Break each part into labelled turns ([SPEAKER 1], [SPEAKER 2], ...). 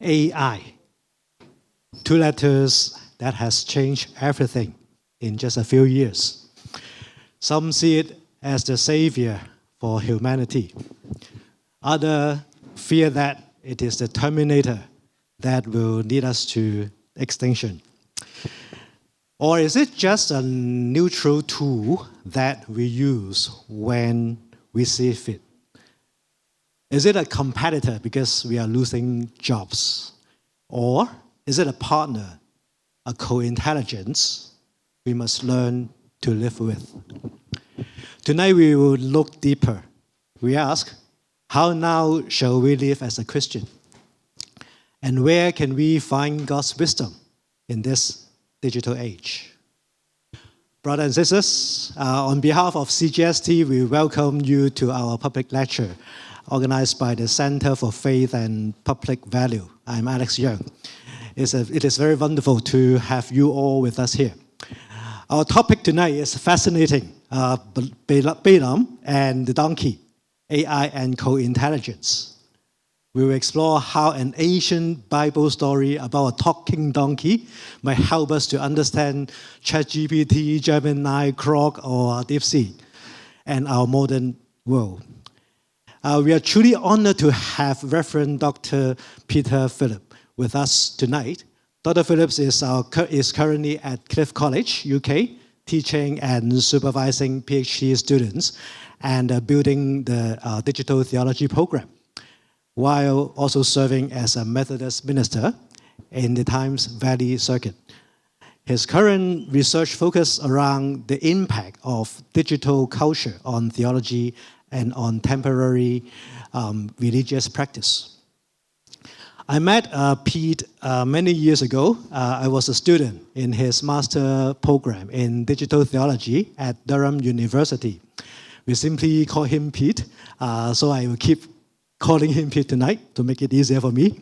[SPEAKER 1] AI. Two letters that has changed everything in just a few years. Some see it as the savior for humanity. Others fear that it is the terminator that will lead us to extinction. Or is it just a neutral tool that we use when we see fit? Is it a competitor because we are losing jobs? Or is it a partner, a co-intelligence we must learn to live with? Tonight we will look deeper. We ask, how now shall we live as a Christian? And where can we find God's wisdom in this digital age? Brothers and sisters, on behalf of CGST, we welcome you to our public lecture organized by the Center for Faith and Public Value. I'm Alex Young. It is very wonderful to have you all with us here. Our topic tonight is fascinating, Balaam and the donkey, AI and co-intelligence. We will explore how an ancient Bible story about a talking donkey might help us to understand ChatGPT, Gemini, Grok, or DeepSeek, and our modern world. We are truly honored to have Reverend Dr. Peter Phillips with us tonight. Dr. Phillips is currently at Cliff College, UK, teaching and supervising PhD students and building the digital theology program, while also serving as a Methodist minister in the Thames Valley Circuit. His current research focuses around the impact of digital culture on theology and on temporary religious practice. I met Pete many years ago. I was a student in his master program in digital theology at Durham University. We simply call him Pete, so I will keep calling him Pete tonight to make it easier for me.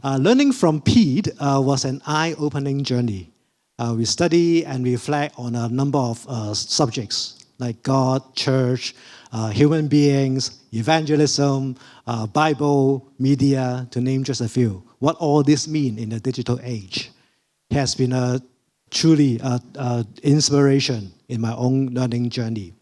[SPEAKER 1] Learning from Pete was an eye-opening journey. We study and reflect on a number of subjects like God, church, human beings, evangelism, Bible, media, to name just a few. What all this mean in the digital age has been a truly inspiration in my own learning journey.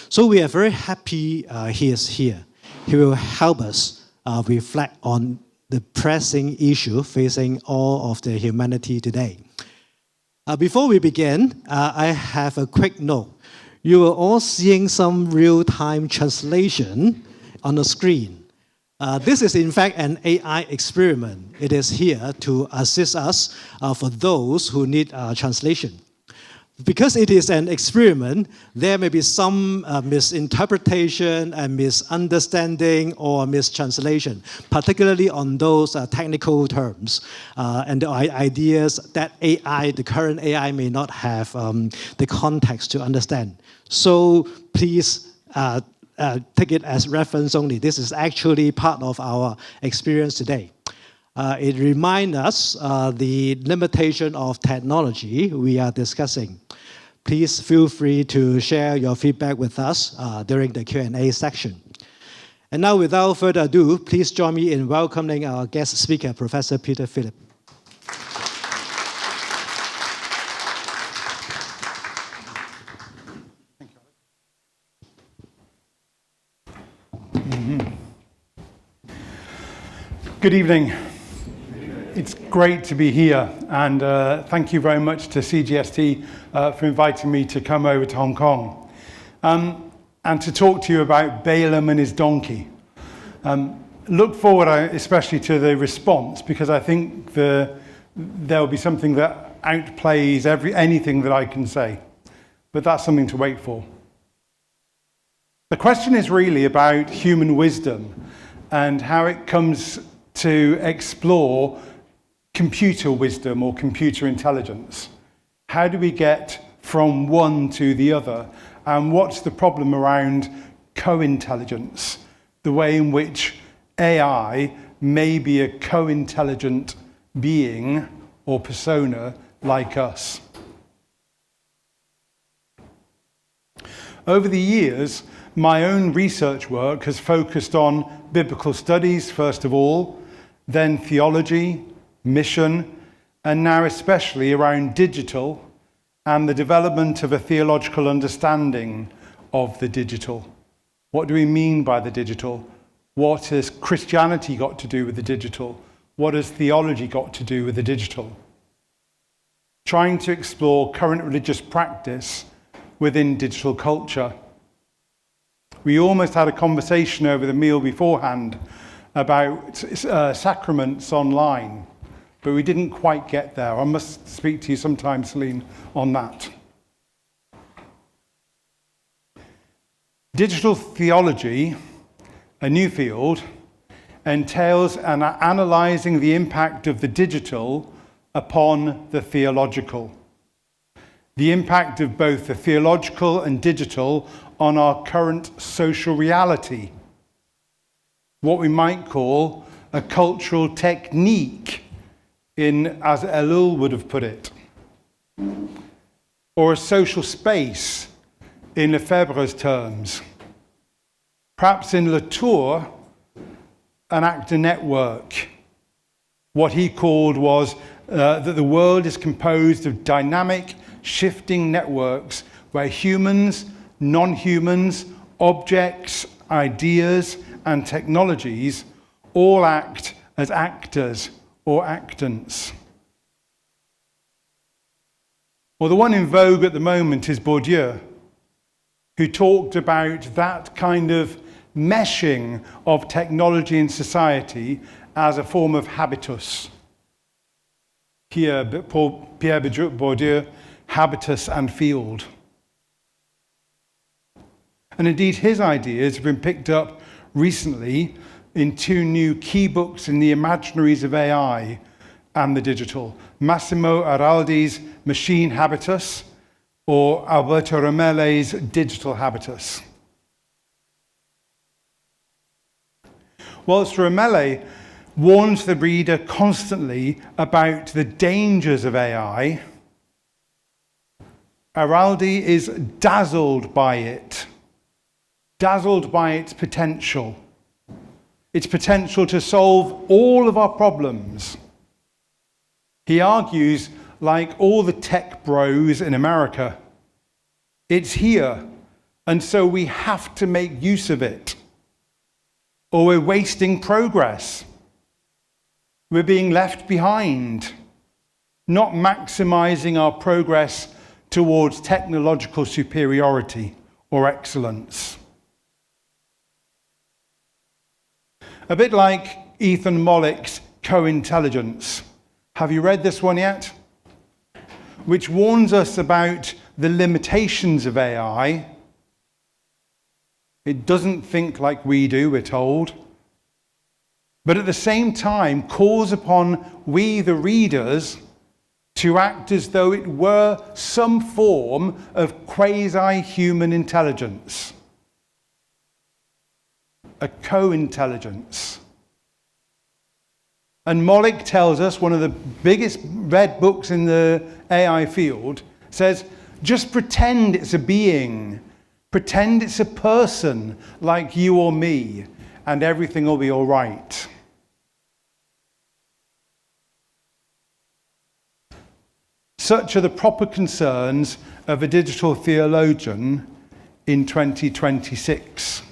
[SPEAKER 1] So we are very happy he is here. He will help us reflect on the pressing issue facing all of the humanity today. Before we begin, I have a quick note. You are all seeing some real-time translation on the screen. This is in fact an AI experiment. It is here to assist us for those who need translation. Because it is an experiment, there may be some misinterpretation and misunderstanding or mistranslation, particularly on those technical terms and the ideas that AI, the current AI, may not have the context to understand. So please take it as reference only. This is actually part of our experience today. It reminds us the limitation of technology we are discussing. Please feel free to share your feedback with us during the Q&A section. And now, without further ado, please join me in welcoming our guest speaker, Professor Peter Phillips.
[SPEAKER 2] Good evening. It's great to be here, and thank you very much to CGST for inviting me to come over to Hong Kong and to talk to you about Balaam and his donkey. Look forward especially to the response, because I think there'll be something that outplays anything that I can say, but that's something to wait for. The question is really about human wisdom and how it comes to explore computer wisdom or computer intelligence. How do we get from one to the other? And what's the problem around co-intelligence? The way in which AI may be a co-intelligent being or persona like us. Over the years, my own research work has focused on biblical studies, first of all, then theology, mission, and now especially around digital and the development of a theological understanding of the digital. What do we mean by the digital? What has Christianity got to do with the digital? What has theology got to do with the digital? Trying to explore current religious practice within digital culture. We almost had a conversation over the meal beforehand about sacraments online, but we didn't quite get there. I must speak to you sometime, Celine, on that. Digital theology, a new field, entails analysing the impact of the digital upon the theological. The impact of both the theological and digital on our current social reality. What we might call a cultural technique, as Elul would have put it. Or a social space, in Lefebvre's terms. Perhaps in Latour, an actor network. What he called was that the world is composed of dynamic, shifting networks where humans, non-humans, objects, ideas, and technologies all act as actors or actants. Well, the one in vogue at the moment is Bourdieu, who talked about that kind of meshing of technology and society as a form of habitus. Pierre Bourdieu, habitus and field. And indeed, his ideas have been picked up recently in two new key books in the imaginaries of AI and the digital. Massimo Araldi's Machine Habitus, or Alberto Ramelli's Digital Habitus. Whilst Ramelli warns the reader constantly about the dangers of AI, Araldi is dazzled by its potential to solve all of our problems. He argues, like all the tech bros in America, it's here, and so we have to make use of it, or we're wasting progress. We're being left behind, not maximizing our progress towards technological superiority or excellence. A bit like Ethan Mollick's Co-Intelligence. Have you read this one yet? Which warns us about the limitations of AI. It doesn't think like we do, we're told. But at the same time, calls upon we, the readers, to act as though it were some form of quasi-human intelligence. A co-intelligence. And Mollick tells us, one of the biggest read books in the AI field, says, just pretend it's a being. Pretend it's a person like you or me, and everything will be all right. Such are the proper concerns of a digital theologian in 2026.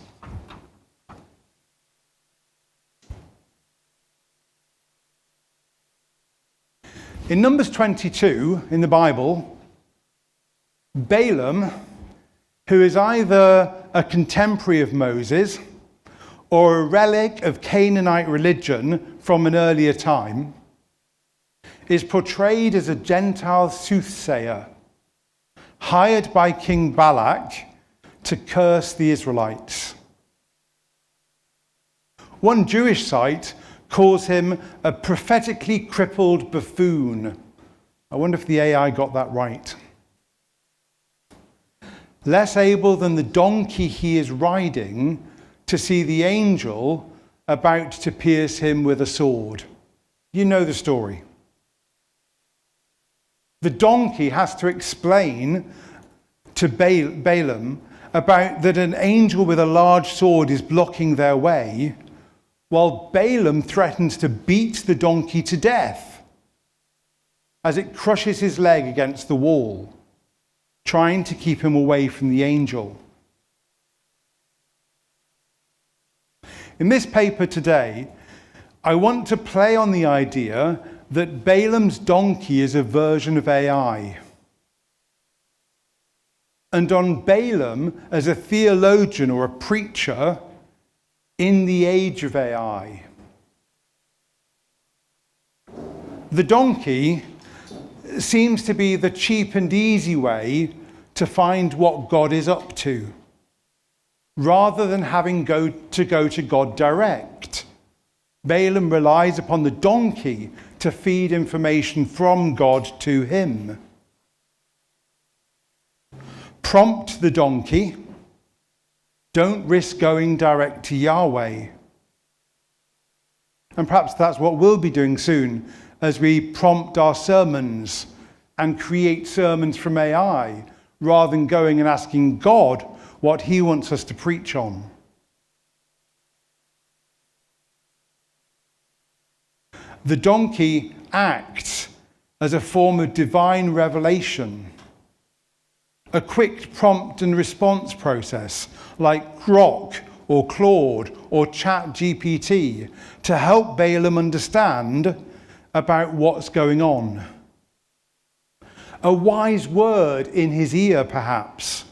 [SPEAKER 2] In Numbers 22 in the Bible, Balaam, who is either a contemporary of Moses or a relic of Canaanite religion from an earlier time, is portrayed as a Gentile soothsayer, hired by King Balak to curse the Israelites. One Jewish site calls him a prophetically crippled buffoon. I wonder if the AI got that right. Less able than the donkey he is riding to see the angel about to pierce him with a sword. You know the story. The donkey has to explain to Balaam about that an angel with a large sword is blocking their way, while Balaam threatens to beat the donkey to death as it crushes his leg against the wall, trying to keep him away from the angel. In this paper today, I want to play on the idea that Balaam's donkey is a version of AI, and on Balaam as a theologian or a preacher in the age of AI. The donkey seems to be the cheap and easy way to find what God is up to, rather than having to go to God direct. Balaam relies upon the donkey to feed information from God to him. Prompt the donkey. Don't risk going direct to Yahweh. And perhaps that's what we'll be doing soon as we prompt our sermons and create sermons from AI, rather than going and asking God what he wants us to preach on. The donkey acts as a form of divine revelation, a quick prompt and response process like Grok or Claude or ChatGPT to help Balaam understand about what's going on. A wise word in his ear, perhaps.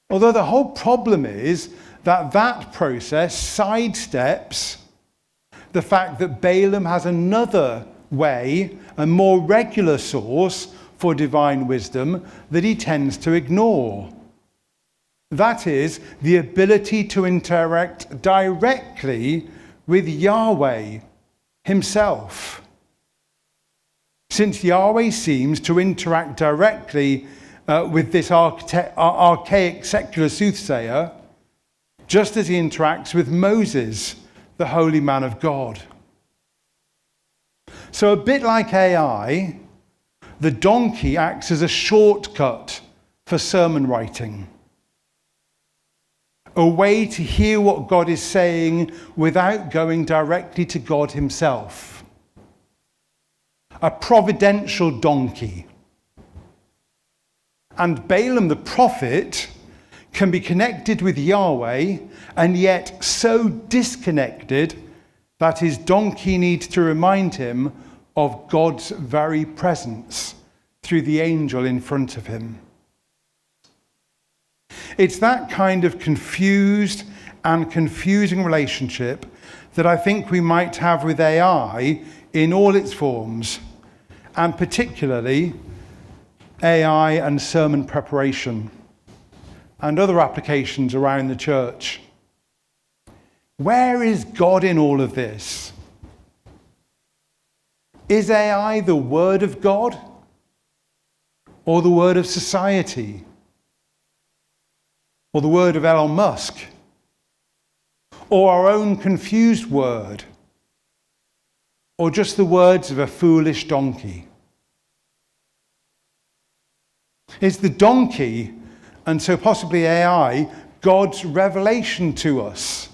[SPEAKER 2] Although the whole problem is that process sidesteps the fact that Balaam has another way, a more regular source for divine wisdom that he tends to ignore. That is, the ability to interact directly with Yahweh himself. Since Yahweh seems to interact directly with this archaic secular soothsayer, just as he interacts with Moses, the holy man of God. So a bit like AI, the donkey acts as a shortcut for sermon writing. A way to hear what God is saying without going directly to God himself. A providential donkey. And Balaam the prophet can be connected with Yahweh and yet so disconnected that his donkey needs to remind him of God's very presence through the angel in front of him. It's that kind of confused and confusing relationship that I think we might have with AI in all its forms, and particularly AI and sermon preparation and other applications around the church. Where is God in all of this? Is AI the word of God or the word of society? Or the word of Elon Musk? Or our own confused word? Or just the words of a foolish donkey? Is the donkey, and so possibly AI, God's revelation to us?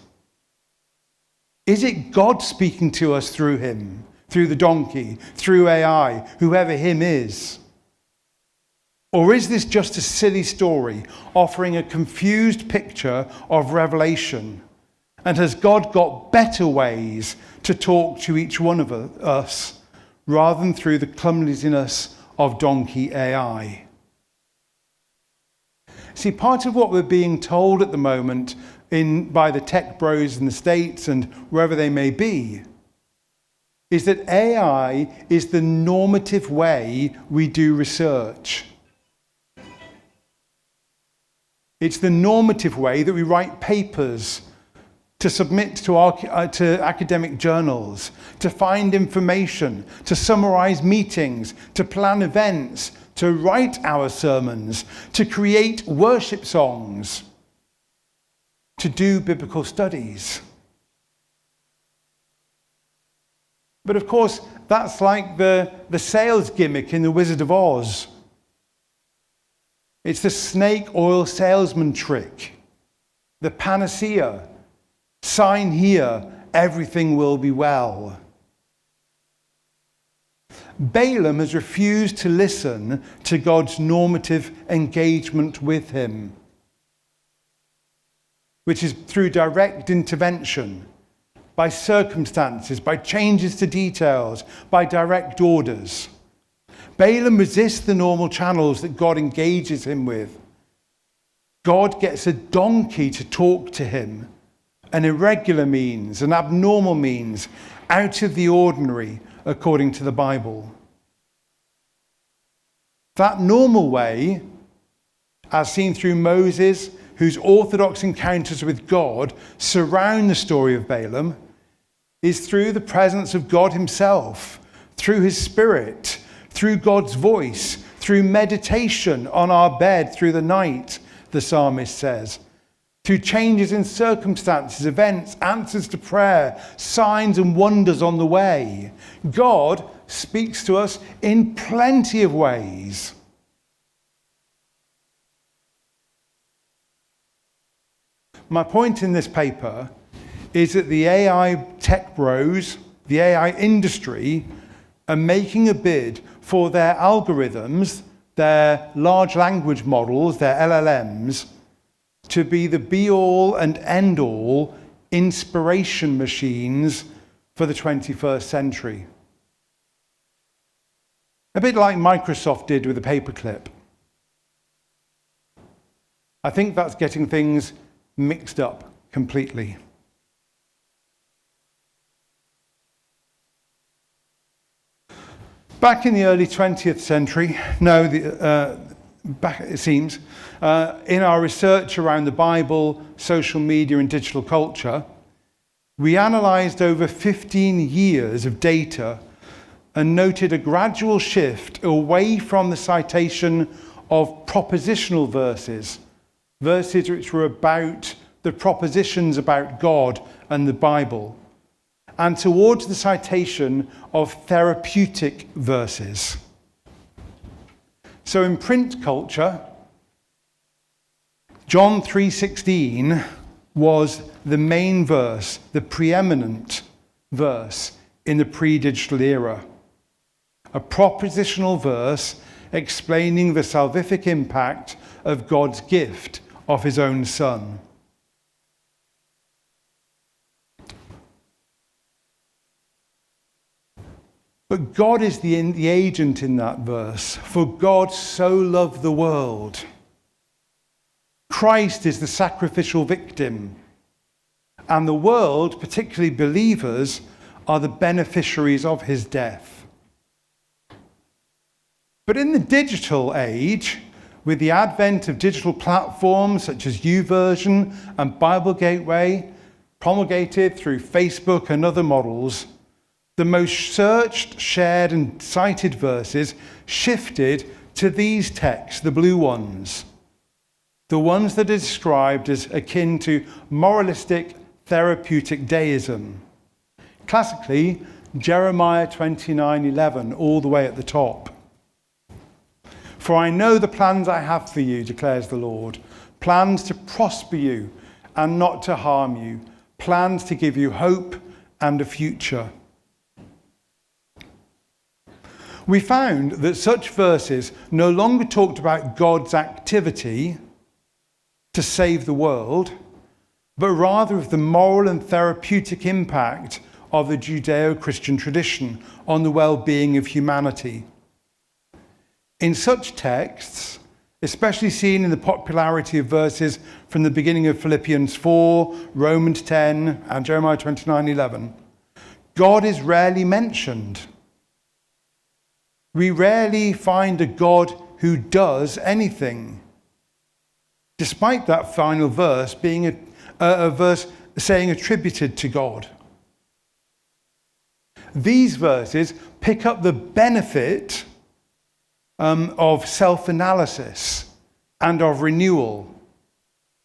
[SPEAKER 2] Is it God speaking to us through him, through the donkey, through AI, whoever him is? Or is this just a silly story offering a confused picture of revelation? And has God got better ways to talk to each one of us rather than through the clumsiness of donkey AI? See, part of what we're being told at the moment by the tech bros in the States and wherever they may be is that AI is the normative way we do research. It's the normative way that we write papers, to submit to academic journals, to find information, to summarize meetings, to plan events, to write our sermons, to create worship songs, to do biblical studies. But of course, that's like the sales gimmick in The Wizard of Oz. It's the snake oil salesman trick the panacea. Sign here, everything will be well. Balaam has refused to listen to God's normative engagement with him, which is through direct intervention, by circumstances, by changes to details, by direct orders. Balaam resists the normal channels that God engages him with. God gets a donkey to talk to him, an irregular means, an abnormal means, out of the ordinary, according to the Bible. That normal way, as seen through Moses, whose orthodox encounters with God surround the story of Balaam, is through the presence of God himself, through his spirit, through God's voice, through meditation on our bed through the night, the psalmist says, through changes in circumstances, events, answers to prayer, signs and wonders on the way. God speaks to us in plenty of ways. My point in this paper is that the AI tech bros, the AI industry, are making a bid for their algorithms, their large language models, their LLMs, to be the be-all and end-all inspiration machines for the 21st century. A bit like Microsoft did with the paperclip. I think that's getting things mixed up completely. Back in the early 20th century, back it seems, in our research around the Bible, social media and digital culture, we analysed over 15 years of data and noted a gradual shift away from the citation of propositional verses, verses which were about the propositions about God and the Bible, and towards the citation of therapeutic verses. So in print culture, John 3:16 was the main verse, the preeminent verse in the pre-digital era. A propositional verse explaining the salvific impact of God's gift of his own Son. But God is the agent in that verse. For God so loved the world. Christ is the sacrificial victim. And the world, particularly believers, are the beneficiaries of his death. But in the digital age, with the advent of digital platforms such as YouVersion and Bible Gateway, promulgated through Facebook and other models, the most searched, shared, and cited verses shifted to these texts, the blue ones. The ones that are described as akin to moralistic, therapeutic deism. Classically, Jeremiah 29:11, all the way at the top. For I know the plans I have for you, declares the Lord. Plans to prosper you and not to harm you. Plans to give you hope and a future. We found that such verses no longer talked about God's activity to save the world, but rather of the moral and therapeutic impact of the Judeo-Christian tradition on the well-being of humanity. In such texts, especially seen in the popularity of verses from the beginning of Philippians 4, Romans 10, and Jeremiah 29:11, God is rarely mentioned. We rarely find a God who does anything, despite that final verse being a verse saying attributed to God. These verses pick up the benefit of self-analysis and of renewal,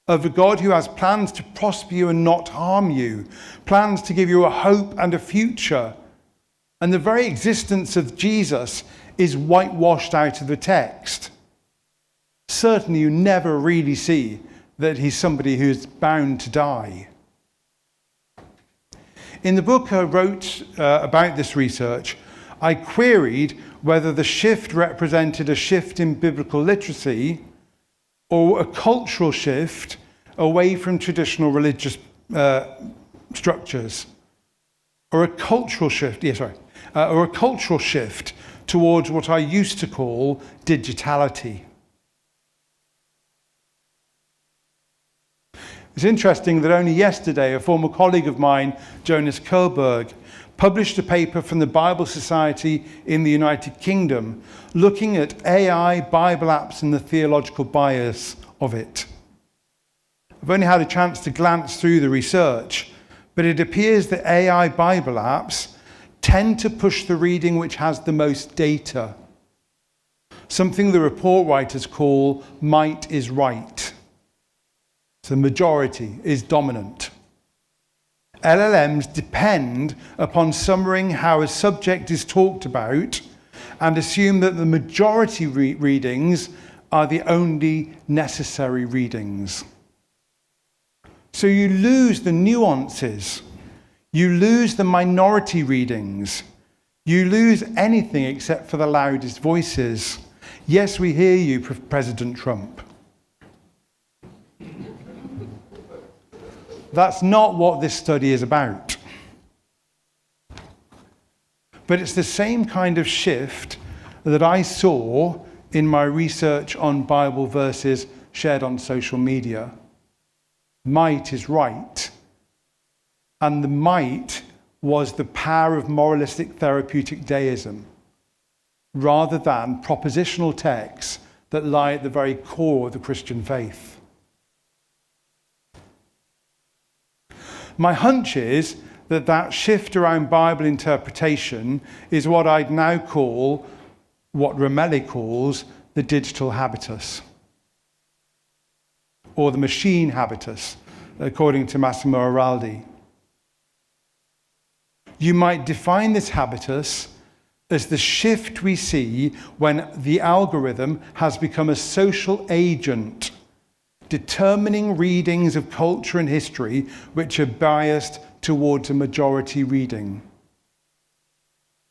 [SPEAKER 2] of a God who has plans to prosper you and not harm you, plans to give you a hope and a future. And the very existence of Jesus is whitewashed out of the text. Certainly you never really see that he's somebody who's bound to die. In the book I wrote about this research, I queried whether the shift represented a shift in biblical literacy or a cultural shift away from traditional religious structures, or a cultural shift, or a cultural shift towards what I used to call digitality. It's interesting that only yesterday, a former colleague of mine, Jonas Kohlberg, published a paper from the Bible Society in the United Kingdom looking at AI, Bible apps, and the theological bias of it. I've only had a chance to glance through the research, but it appears that AI Bible apps tend to push the reading which has the most data, something the report writers call might is right. So majority is dominant. LLMs depend upon summarizing how a subject is talked about and assume that the majority readings are the only necessary readings. So you lose the nuances, you lose the minority readings, you lose anything except for the loudest voices. Yes, we hear you, President Trump. That's not what this study is about. But it's the same kind of shift that I saw in my research on Bible verses shared on social media. Might is right. And the might was the power of moralistic therapeutic deism, rather than propositional texts that lie at the very core of the Christian faith. My hunch is that that shift around Bible interpretation is what I'd now call, what Ramelli calls, the digital habitus, or the machine habitus, according to Massimo Araldi. You might define this habitus as the shift we see when the algorithm has become a social agent, determining readings of culture and history which are biased towards a majority reading.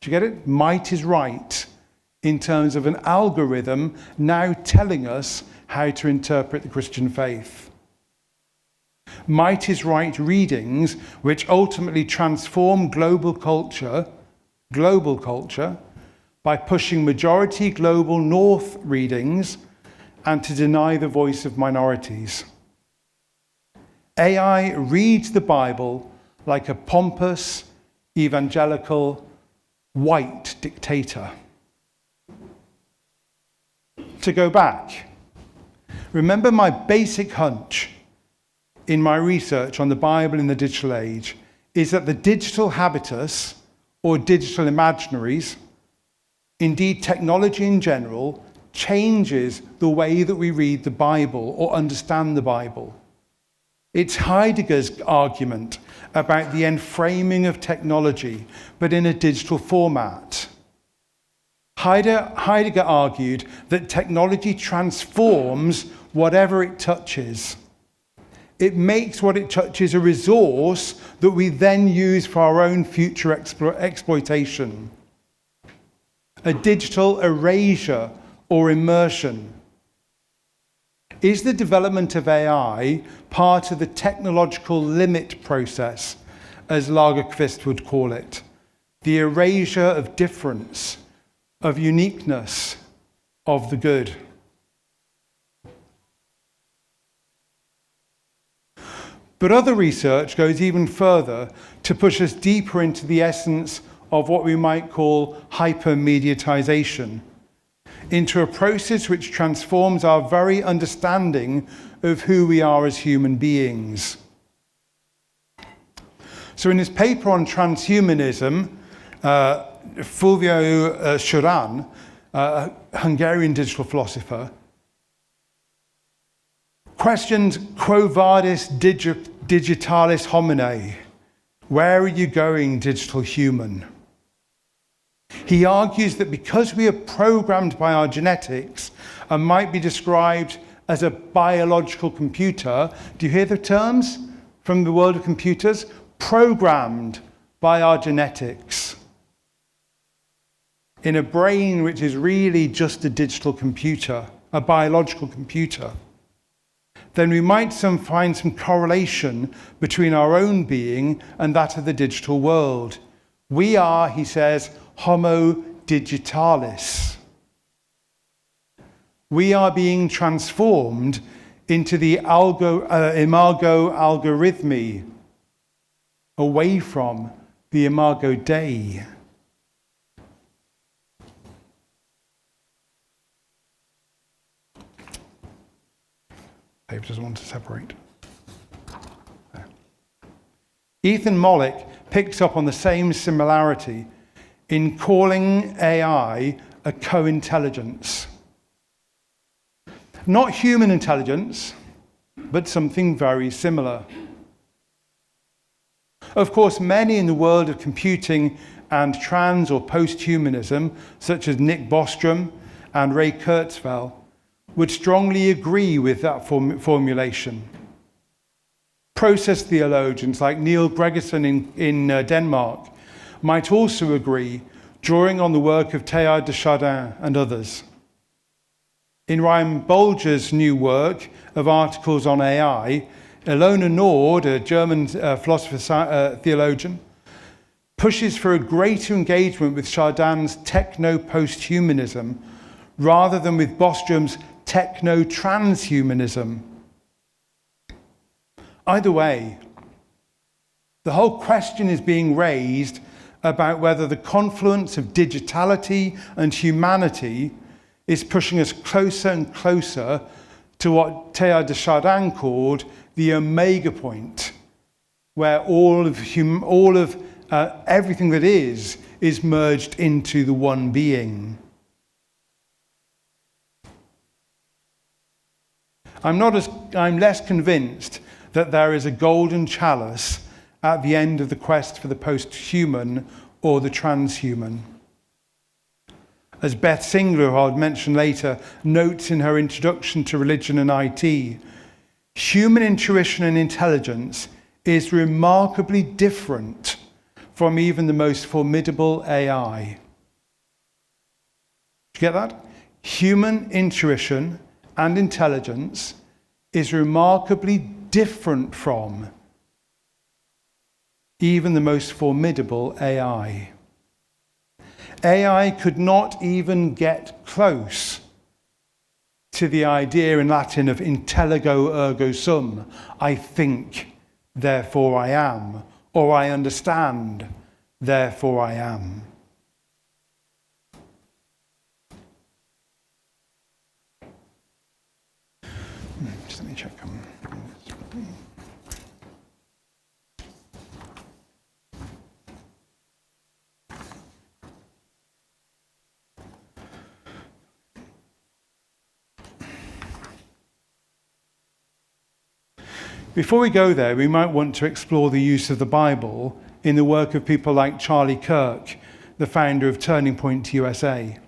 [SPEAKER 2] Do you get it? Might is right in terms of an algorithm now telling us how to interpret the Christian faith. Might is right readings which ultimately transform global culture by pushing majority global north readings and to deny the voice of minorities. AI reads the Bible like a pompous, evangelical, white dictator. To go back, remember my basic hunch in my research on the Bible in the digital age is that the digital habitus, or digital imaginaries, indeed technology in general, changes the way that we read the Bible or understand the Bible. It's Heidegger's argument about the enframing of technology, but in a digital format. Heidegger argued that technology transforms whatever it touches. It makes what it touches a resource that we then use for our own future exploitation. A digital erasure or immersion. Is the development of AI part of the technological limit process, as Lagerkvist would call it? The erasure of difference, of uniqueness, of the good. But other research goes even further to push us deeper into the essence of what we might call hypermediatization, into a process which transforms our very understanding of who we are as human beings. So in his paper on transhumanism, Fulvio Șuran, a Hungarian digital philosopher, questions Quo vadis digitalis homine? Where are you going, digital human? He argues that because we are programmed by our genetics and might be described as a biological computer. Do you hear the terms from the world of computers? Programmed by our genetics in a brain which is really just a digital computer, a biological computer, then we might find some correlation between our own being and that of the digital world. We are, he says, Homo digitalis. We are being transformed into the imago algorithmi, away from the imago Dei. Paper doesn't want to separate. There. Ethan Mollick picks up on the same similarity in calling AI a co-intelligence. Not human intelligence, but something very similar. Of course, many in the world of computing and trans or post-humanism, such as Nick Bostrom and Ray Kurzweil, would strongly agree with that formulation. Process theologians like Neil Gregerson in Denmark might also agree, drawing on the work of Teilhard de Chardin and others. In Ryan Bolger's new work of articles on AI, Ilona Nord, a German philosopher theologian, pushes for a greater engagement with Chardin's techno-posthumanism rather than with Bostrom's techno-transhumanism. Either way, the whole question is being raised about whether the confluence of digitality and humanity is pushing us closer and closer to what Teilhard de Chardin called the omega point, where all of everything that is merged into the one being. I'm less convinced that there is a golden chalice at the end of the quest for the post-human or the transhuman. As Beth Singler, who I'll mention later, notes in her introduction to Religion and IT, human intuition and intelligence is remarkably different from even the most formidable AI. Did you get that? Human intuition and intelligence is remarkably different from even the most formidable AI. AI could not even get close to the idea in Latin of intelligo ergo sum, I think, therefore I am, or I understand, therefore I am. Just let me check. Before we go there, we might want to explore the use of the Bible in the work of people like Charlie Kirk, the founder of Turning Point USA.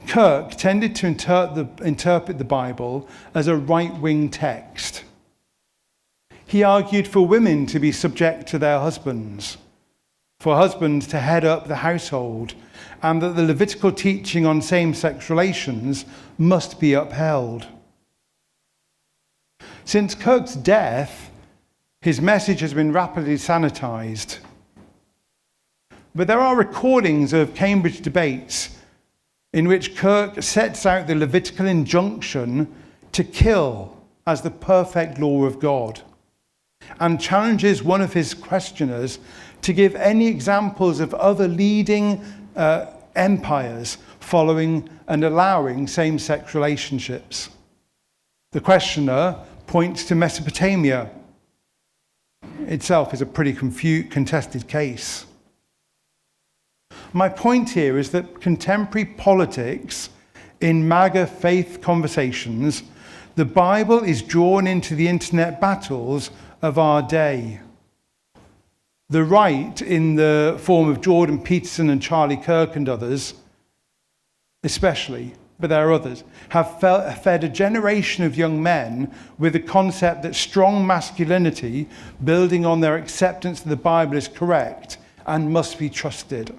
[SPEAKER 2] Kirk tended to interpret the Bible as a right-wing text. He argued for women to be subject to their husbands, for husbands to head up the household, and that the Levitical teaching on same-sex relations must be upheld. Since Kirk's death, his message has been rapidly sanitized. But there are recordings of Cambridge debates in which Kirk sets out the Levitical injunction to kill as the perfect law of God, and challenges one of his questioners to give any examples of other leading empires following and allowing same-sex relationships. The questioner points to Mesopotamia. Itself is a pretty contested case. My point here is that contemporary politics, in MAGA faith conversations, the Bible is drawn into the internet battles of our day. The right, in the form of Jordan Peterson and Charlie Kirk and others, especially, but there are others, have fed a generation of young men with the concept that strong masculinity, building on their acceptance that the Bible is correct and must be trusted.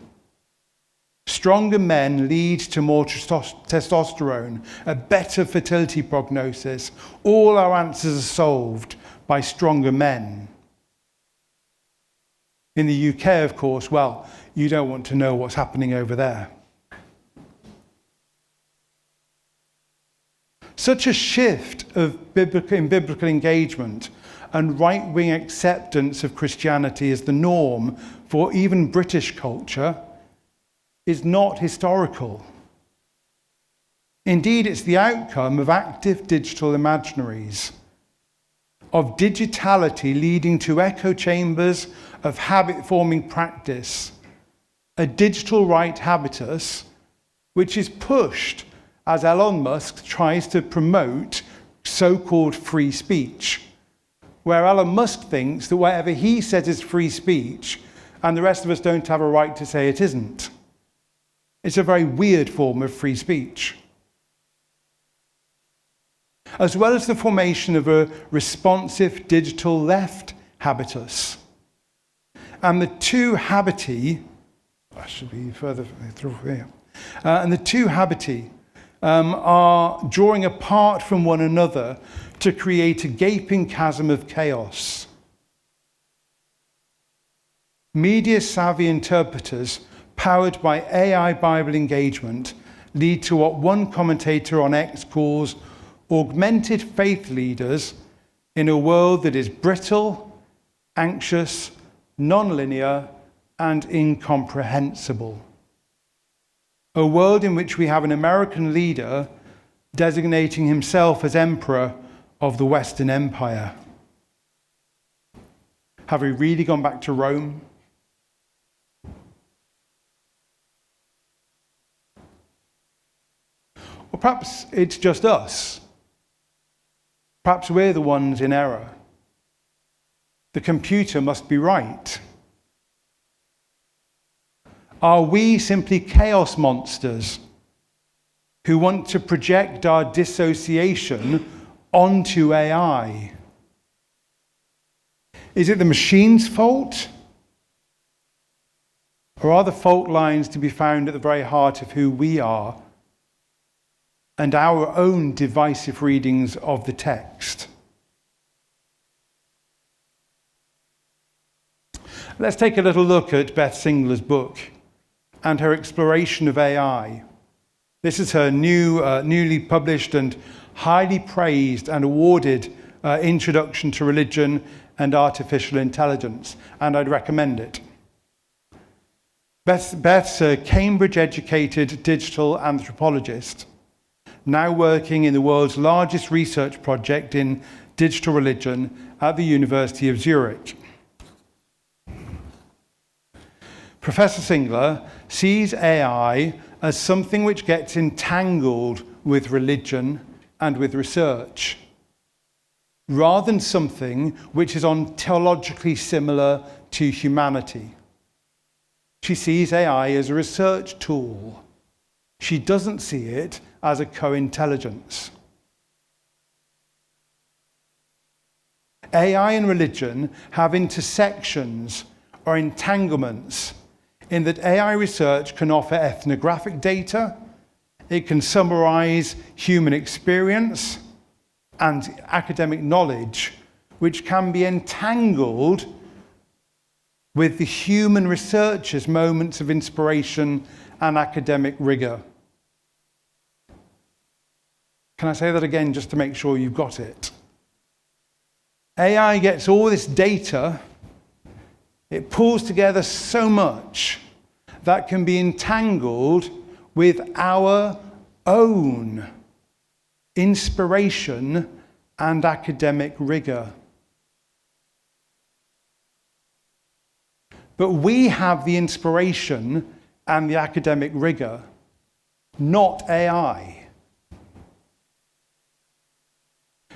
[SPEAKER 2] Stronger men lead to more testosterone, a better fertility prognosis. All our answers are solved by stronger men. In the UK, of course, well, you don't want to know what's happening over there. Such a shift in biblical engagement and right-wing acceptance of Christianity as the norm for even British culture is not historical. Indeed, it's the outcome of active digital imaginaries, of digitality leading to echo chambers of habit-forming practice, a digital right habitus, which is pushed as Elon Musk tries to promote so-called free speech, where Elon Musk thinks that whatever he says is free speech, and the rest of us don't have a right to say it isn't. It's a very weird form of free speech. As well as the formation of a responsive digital left habitus. And the two habiti, I should be further through here, and the two habiti are drawing apart from one another to create a gaping chasm of chaos. Media-savvy interpreters powered by AI Bible engagement lead to what one commentator on X calls augmented faith leaders in a world that is brittle, anxious, non-linear, and incomprehensible. A world in which we have an American leader designating himself as emperor of the Western Empire. Have we really gone back to Rome? Or perhaps it's just us. Perhaps we're the ones in error. The computer must be right. Are we simply chaos monsters who want to project our dissociation onto AI? Is it the machine's fault? Or are the fault lines to be found at the very heart of who we are and our own divisive readings of the text? Let's take a little look at Beth Singler's book and her exploration of AI. This is her newly published and highly praised and awarded Introduction to Religion and Artificial Intelligence, and I'd recommend it. Beth's a Cambridge-educated digital anthropologist, now working in the world's largest research project in digital religion at the University of Zurich. Professor Singler sees AI as something which gets entangled with religion and with research, rather than something which is ontologically similar to humanity. She sees AI as a research tool. She doesn't see it as a co-intelligence. AI and religion have intersections or entanglements in that AI research can offer ethnographic data, it can summarize human experience and academic knowledge, which can be entangled with the human researcher's moments of inspiration and academic rigor. Can I say that again just to make sure you've got it? AI gets all this data, it pulls together so much that can be entangled with our own inspiration and academic rigor. But we have the inspiration and the academic rigor, not AI.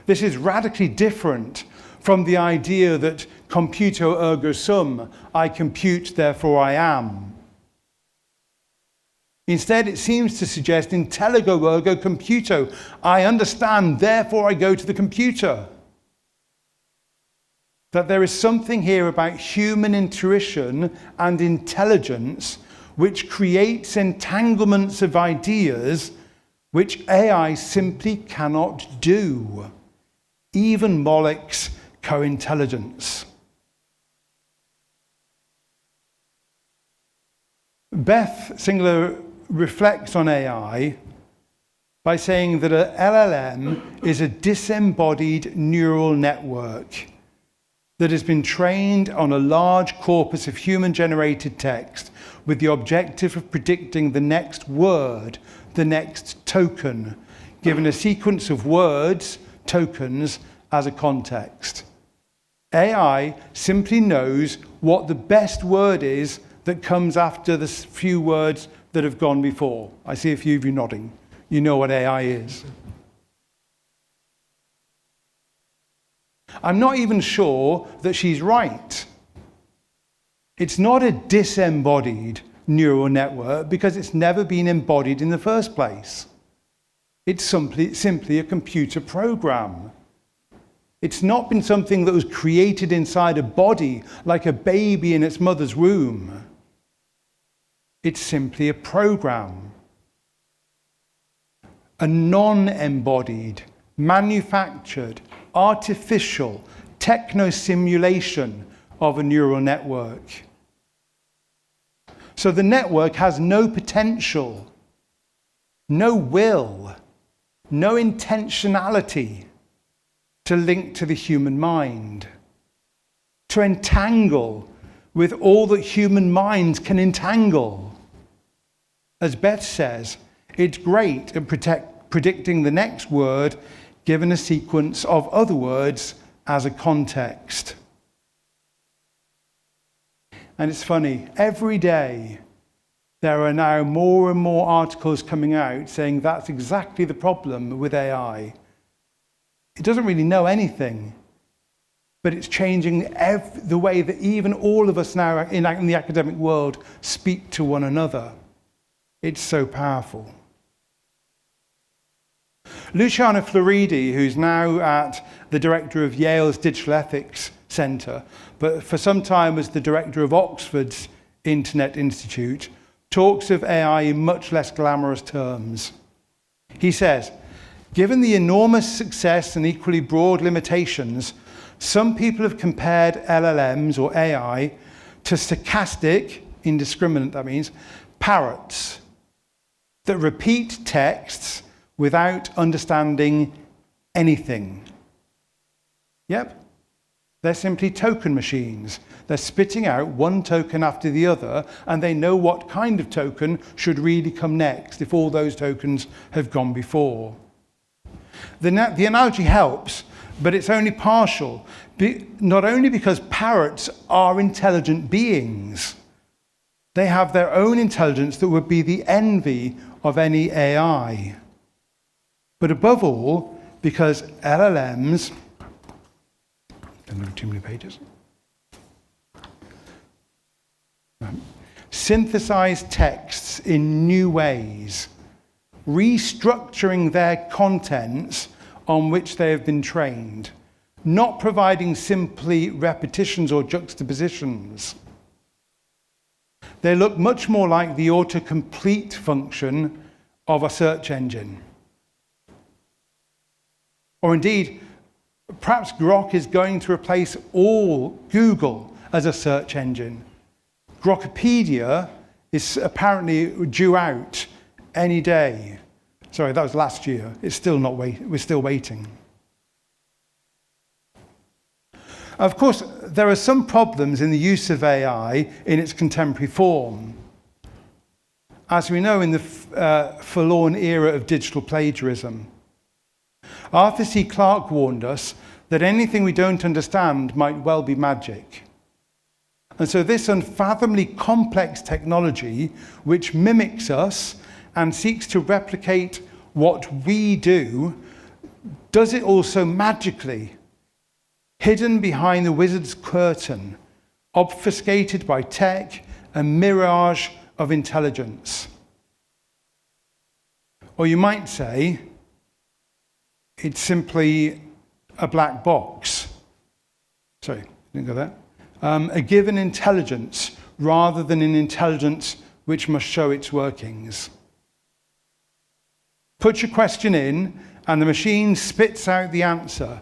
[SPEAKER 2] This is radically different from the idea that computo ergo sum, I compute, therefore I am. Instead, it seems to suggest intelligo ergo computo. I understand, therefore I go to the computer. That there is something here about human intuition and intelligence which creates entanglements of ideas which AI simply cannot do. Even Moloch's co-intelligence. Beth Singler reflects on AI by saying that an LLM is a disembodied neural network that has been trained on a large corpus of human-generated text with the objective of predicting the next word, the next token, given a sequence of words, tokens, as a context. AI simply knows what the best word is that comes after the few words that have gone before. I see a few of you nodding. You know what AI is. I'm not even sure that she's right. It's not a disembodied neural network because it's never been embodied in the first place. It's simply a computer program. It's not been something that was created inside a body like a baby in its mother's womb. It's simply a program. A non-embodied, manufactured, artificial techno-simulation of a neural network. So the network has no potential, no will, no intentionality to link to the human mind, to entangle with all that human minds can entangle. As Beth says, it's great at predicting the next word given a sequence of other words as a context. And it's funny, every day there are now more and more articles coming out saying that's exactly the problem with AI. It doesn't really know anything, but it's changing the way that even all of us now in the academic world speak to one another. It's so powerful. Luciana Floridi, who's now at the director of Yale's Digital Ethics Centre, but for some time was the director of Oxford's Internet Institute, talks of AI in much less glamorous terms. He says, given the enormous success and equally broad limitations, some people have compared LLMs or AI to stochastic, indiscriminate that means, parrots that repeat texts without understanding anything. Yep. They're simply token machines. They're spitting out one token after the other, and they know what kind of token should really come next if all those tokens have gone before. The analogy helps, but it's only partial. Not only because parrots are intelligent beings, they have their own intelligence that would be the envy of any AI. But above all, because LLMs, too many pages, synthesize texts in new ways, restructuring their contents on which they have been trained, not providing simply repetitions or juxtapositions. They look much more like the autocomplete function of a search engine. Or indeed, perhaps Grok is going to replace all Google as a search engine. Grokopedia is apparently due out any day. Sorry, that was last year. It's still not we're still waiting. Of course, there are some problems in the use of AI in its contemporary form. As we know, in the forlorn era of digital plagiarism, Arthur C. Clarke warned us that anything we don't understand might well be magic. And so this unfathomably complex technology, which mimics us and seeks to replicate what we do, does it also magically, hidden behind the wizard's curtain, obfuscated by tech, a mirage of intelligence. Or you might say it's simply a black box. Sorry, didn't go there. A given intelligence rather than an intelligence which must show its workings. Put your question in and the machine spits out the answer.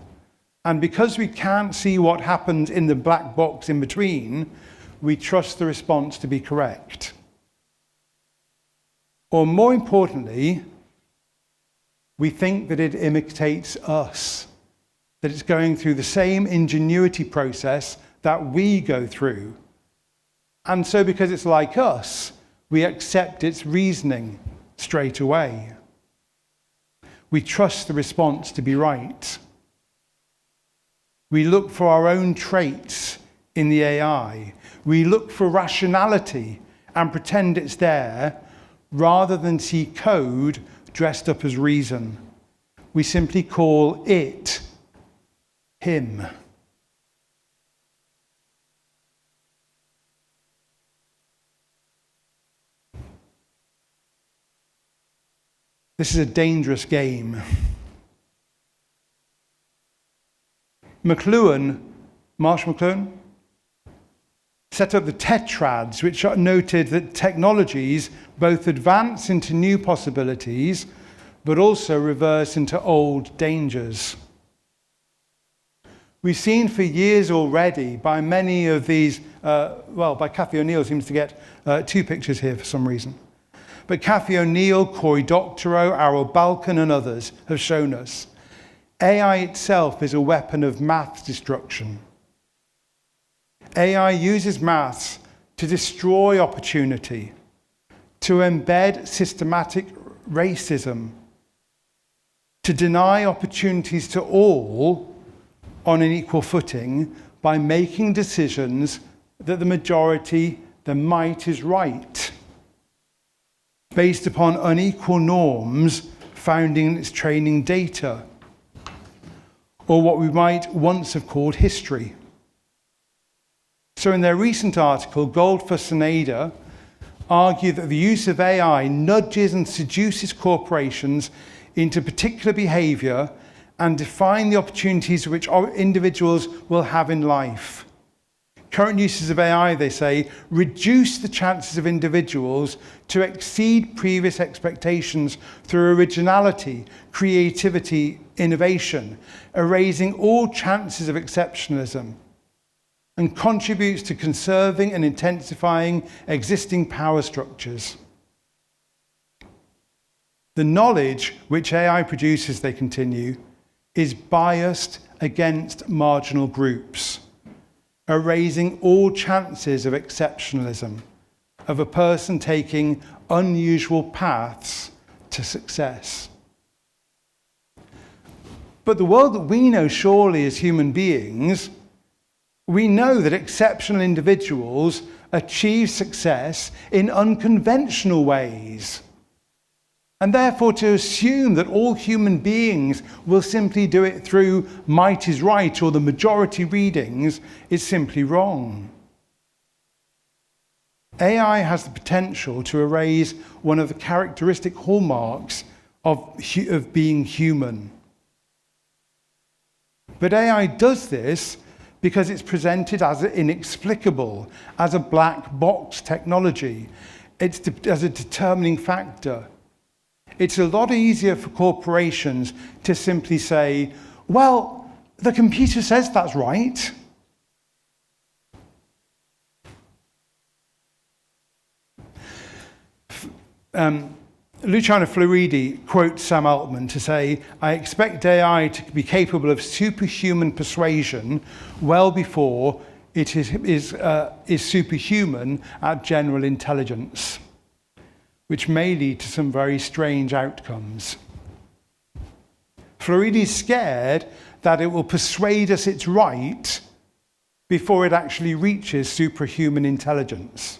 [SPEAKER 2] And because we can't see what happens in the black box in between, we trust the response to be correct. Or more importantly, we think that it imitates us, that it's going through the same ingenuity process that we go through. And so because it's like us, we accept its reasoning straight away. We trust the response to be right. We look for our own traits in the AI. We look for rationality and pretend it's there, rather than see code dressed up as reason. We simply call it him. This is a dangerous game. Marshall McLuhan, set up the tetrads, which noted that technologies both advance into new possibilities, but also reverse into old dangers. We've seen for years already by many of these, by Cathy O'Neill seems to get 2 pictures here for some reason. But Cathy O'Neill, Cory Doctorow, Arul Balkan and others have shown us AI itself is a weapon of maths destruction. AI uses maths to destroy opportunity, to embed systematic racism, to deny opportunities to all on an equal footing by making decisions that the majority, the might, is right, based upon unequal norms found in its training data, or what we might once have called history. So in their recent article, Goldfuss and Ada argue that the use of AI nudges and seduces corporations into particular behavior and define the opportunities which individuals will have in life. Current uses of AI, they say, reduce the chances of individuals to exceed previous expectations through originality, creativity, innovation, erasing all chances of exceptionalism, and contributes to conserving and intensifying existing power structures. The knowledge which AI produces, they continue, is biased against marginal groups, erasing all chances of exceptionalism, of a person taking unusual paths to success. But the world that we know surely as human beings, we know that exceptional individuals achieve success in unconventional ways. And therefore, to assume that all human beings will simply do it through might is right or the majority readings is simply wrong. AI has the potential to erase one of the characteristic hallmarks of being human. But AI does this because it's presented as inexplicable, as a black box technology. It's as a determining factor. It's a lot easier for corporations to simply say, well, the computer says that's right. Luciano Floridi quotes Sam Altman to say, I expect AI to be capable of superhuman persuasion well before it is superhuman at general intelligence, which may lead to some very strange outcomes. Floridi is scared that it will persuade us it's right before it actually reaches superhuman intelligence.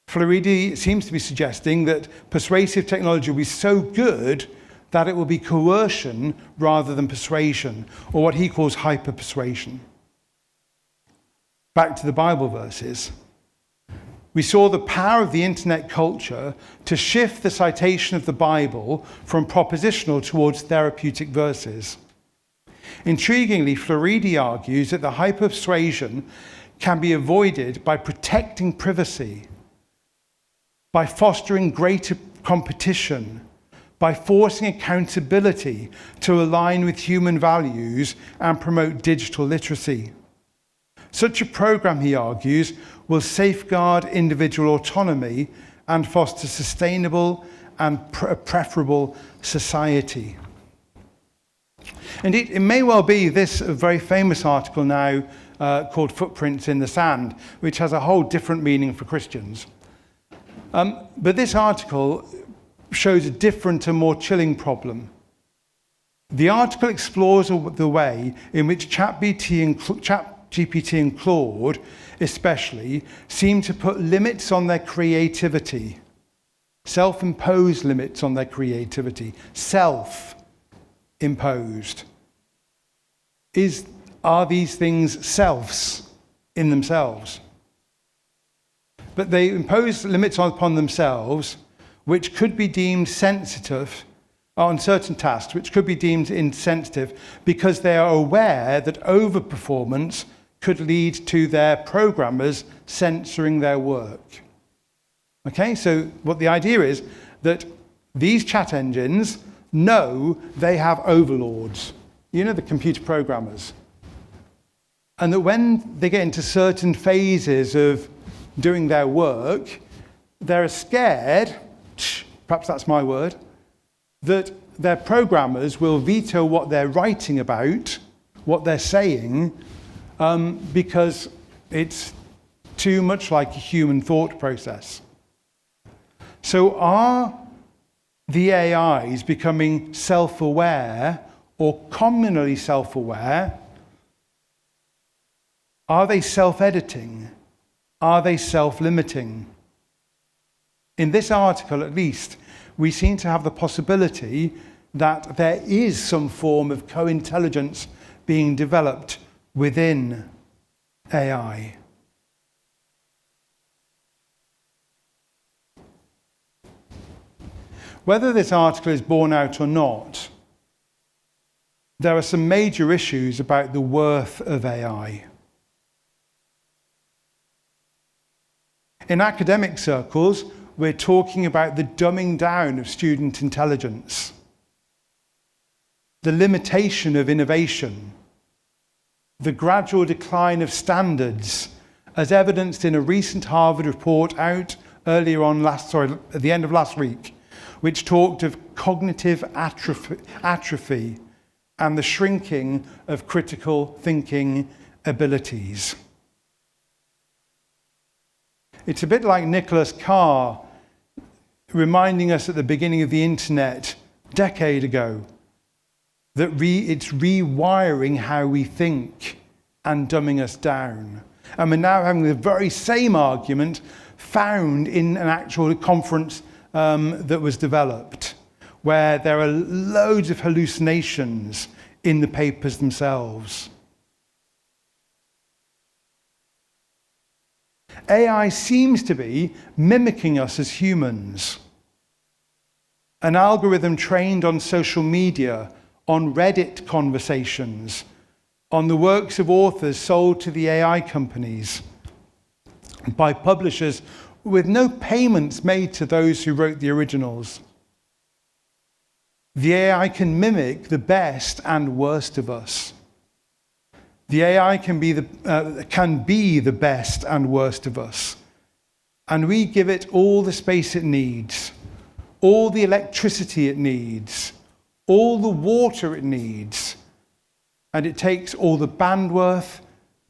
[SPEAKER 2] Floridi seems to be suggesting that persuasive technology will be so good that it will be coercion rather than persuasion, or what he calls hyper-persuasion. Back to the Bible verses. we saw the power of the internet culture to shift the citation of the Bible from propositional towards therapeutic verses. Intriguingly, Floridi argues that the hyperpersuasion can be avoided by protecting privacy, by fostering greater competition, by forcing accountability to align with human values and promote digital literacy. Such a program, he argues, will safeguard individual autonomy and foster sustainable and preferable society. Indeed, it may well be this very famous article now called Footprints in the Sand, which has a whole different meaning for Christians. But this article shows a different and more chilling problem. The article explores the way in which ChatGPT and Claude especially seem to put limits on their creativity, self-imposed limits on their creativity, self-imposed. Are these things selves in themselves? But they impose limits upon themselves which could be deemed sensitive on certain tasks, which could be deemed insensitive because they are aware that overperformance could lead to their programmers censoring their work. Okay, so what the idea is that these chat engines know they have overlords, the computer programmers. And that when they get into certain phases of doing their work, they're scared, perhaps that's my word, that their programmers will veto what they're writing about, what they're saying, because it's too much like a human thought process. So are the AIs becoming self-aware or communally self-aware? Are they self-editing? Are they self-limiting? In this article, at least, we seem to have the possibility that there is some form of co-intelligence being developed within AI. Whether this article is borne out or not, there are some major issues about the worth of AI. In academic circles, we're talking about the dumbing down of student intelligence, the limitation of innovation, the gradual decline of standards, as evidenced in a recent Harvard report out at the end of last week, which talked of cognitive atrophy and the shrinking of critical thinking abilities. It's a bit like Nicholas Carr reminding us at the beginning of the internet a decade ago that it's rewiring how we think and dumbing us down. And we're now having the very same argument found in an actual conference that was developed, where there are loads of hallucinations in the papers themselves. AI seems to be mimicking us as humans. An algorithm trained on social media, on Reddit conversations, on the works of authors sold to the AI companies by publishers with no payments made to those who wrote the originals. The AI can mimic the best and worst of us. The AI can be the best and worst of us. And we give it all the space it needs, all the electricity it needs, all the water it needs, and it takes all the bandwidth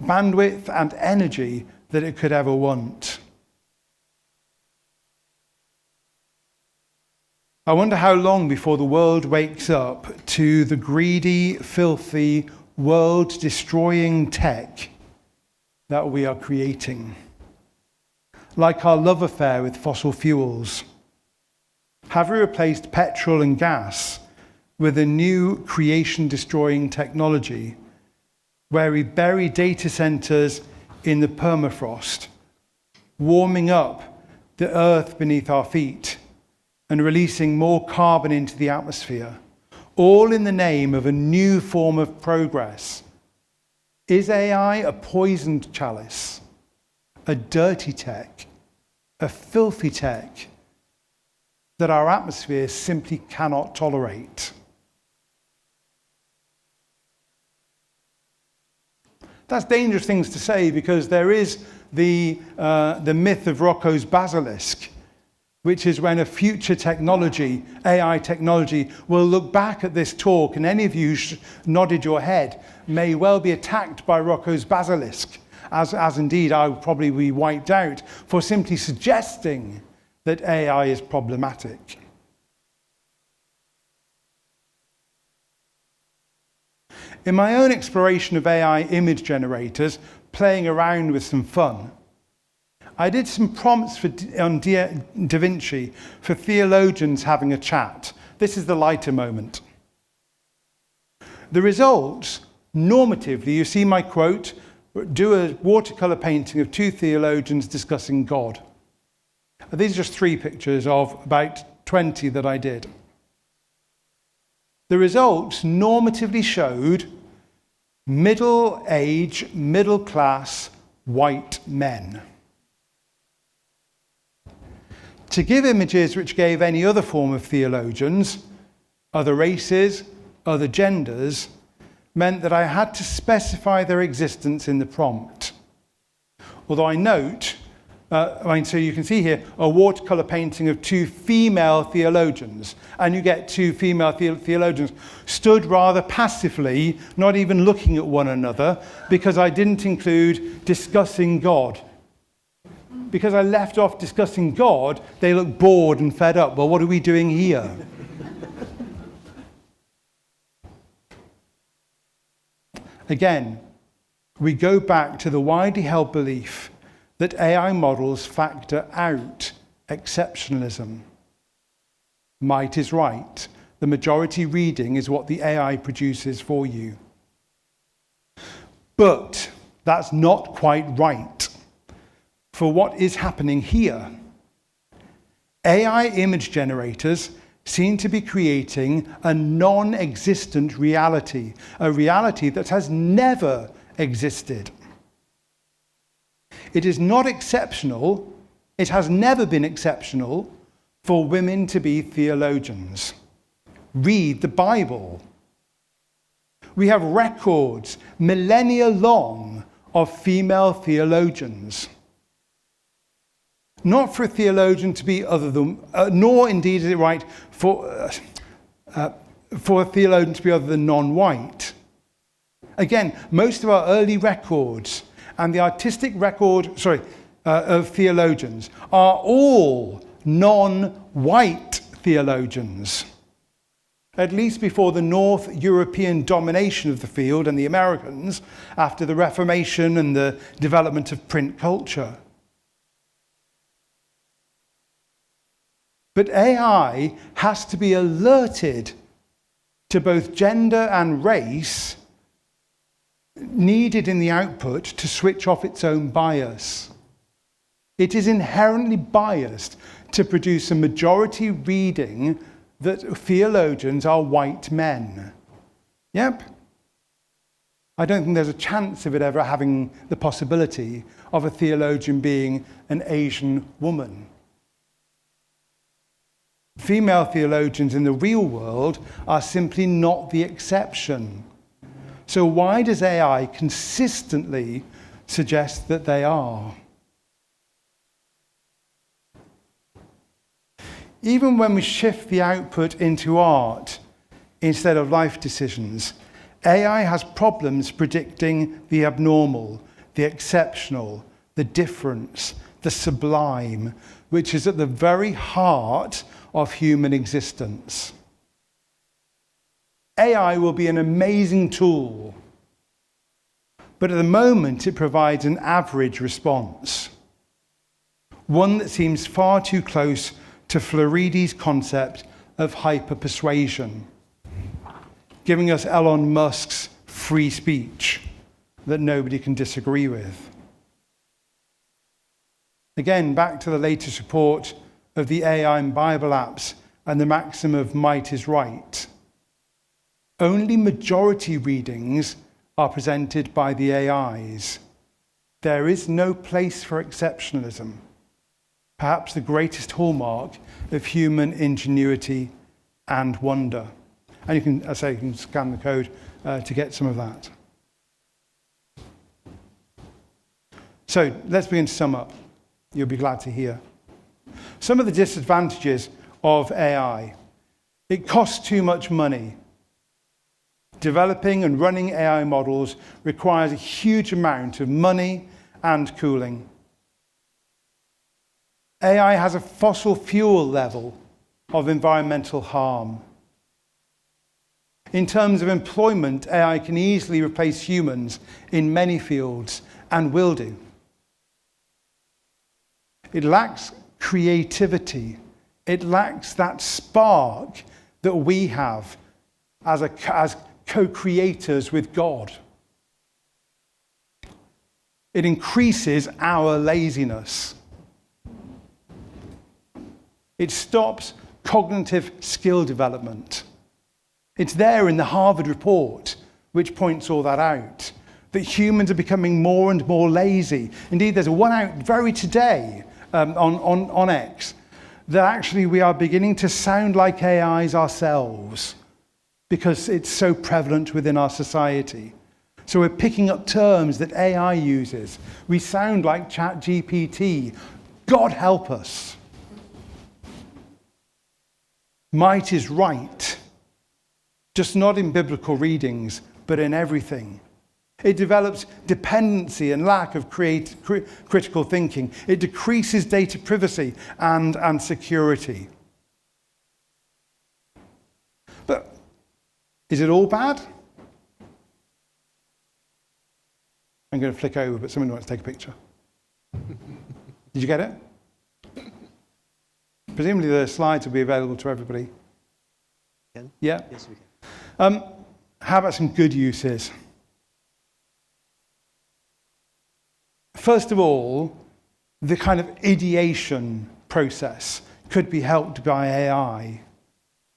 [SPEAKER 2] and energy that it could ever want. I wonder how long before the world wakes up to the greedy, filthy, world-destroying tech that we are creating. Like our love affair with fossil fuels. Have we replaced petrol and gas with a new creation-destroying technology where we bury data centers in the permafrost, warming up the earth beneath our feet and releasing more carbon into the atmosphere, all in the name of a new form of progress. Is AI a poisoned chalice, a dirty tech, a filthy tech that our atmosphere simply cannot tolerate? That's dangerous things to say, because there is the myth of Rocco's basilisk, which is when a future technology, AI technology, will look back at this talk, and any of you who nodded your head may well be attacked by Rocco's basilisk, as indeed I would probably be wiped out for simply suggesting that AI is problematic. In my own exploration of AI image generators, playing around with some fun, I did some prompts on Da Vinci for theologians having a chat. This is the lighter moment. The results, normatively, you see my quote, do a watercolor painting of two theologians discussing God. These are just 3 pictures of about 20 that I did. The results normatively showed middle-age, middle-class, white men. To give images which gave any other form of theologians, other races, other genders, meant that I had to specify their existence in the prompt. Although I note, so you can see here a watercolor painting of 2 female theologians, and you get 2 female theologians stood rather passively, not even looking at one another, because I didn't include discussing God. Because I left off discussing God, they look bored and fed up. Well, what are we doing here? Again, we go back to the widely held belief that AI models factor out exceptionalism. Might is right. The majority reading is what the AI produces for you. But that's not quite right for what is happening here. AI image generators seem to be creating a non-existent reality, a reality that has never existed. It is not exceptional, it has never been exceptional for women to be theologians. Read the Bible. We have records, millennia long, of female theologians. Not for a theologian to be other than, nor indeed is it right for a theologian to be other than non-white. Again, most of our early records and the artistic record, of theologians are all non-white theologians. At least before the North European domination of the field and the Americans after the Reformation and the development of print culture. But AI has to be alerted to both gender and race needed in the output to switch off its own bias. It is inherently biased to produce a majority reading that theologians are white men. Yep. I don't think there's a chance of it ever having the possibility of a theologian being an Asian woman. Female theologians in the real world are simply not the exception. So why does AI consistently suggest that they are? Even when we shift the output into art instead of life decisions, AI has problems predicting the abnormal, the exceptional, the difference, the sublime, which is at the very heart of human existence. AI will be an amazing tool, but at the moment it provides an average response, one that seems far too close to Floridi's concept of hyper-persuasion, giving us Elon Musk's free speech that nobody can disagree with. Again, back to the latest report of the AI and Bible apps and the maxim of might is right. Only majority readings are presented by the AIs. There is no place for exceptionalism, perhaps the greatest hallmark of human ingenuity and wonder. And you can, as I say, you can scan the code to get some of that. So let's begin to sum up. You'll be glad to hear. Some of the disadvantages of AI. It costs too much money. Developing and running AI models requires a huge amount of money and cooling. AI has a fossil fuel level of environmental harm. In terms of employment, AI can easily replace humans in many fields and will do. It lacks creativity. It lacks that spark that we have as co-creators with God. It increases our laziness. It stops cognitive skill development. It's there in the Harvard report, which points all that out, that humans are becoming more and more lazy. Indeed, there's one out very today on X, that actually we are beginning to sound like AIs ourselves because it's so prevalent within our society. So we're picking up terms that AI uses. We sound like ChatGPT. God help us. Might is right, just not in biblical readings, but in everything. It develops dependency and lack of critical thinking. It decreases data privacy and security. But is it all bad? I'm going to flick over, but someone wants to take a picture. Did you get it? Presumably the slides will be available to everybody. Yeah?
[SPEAKER 1] Yes, we can.
[SPEAKER 2] How about some good uses? First of all, the kind of ideation process could be helped by AI.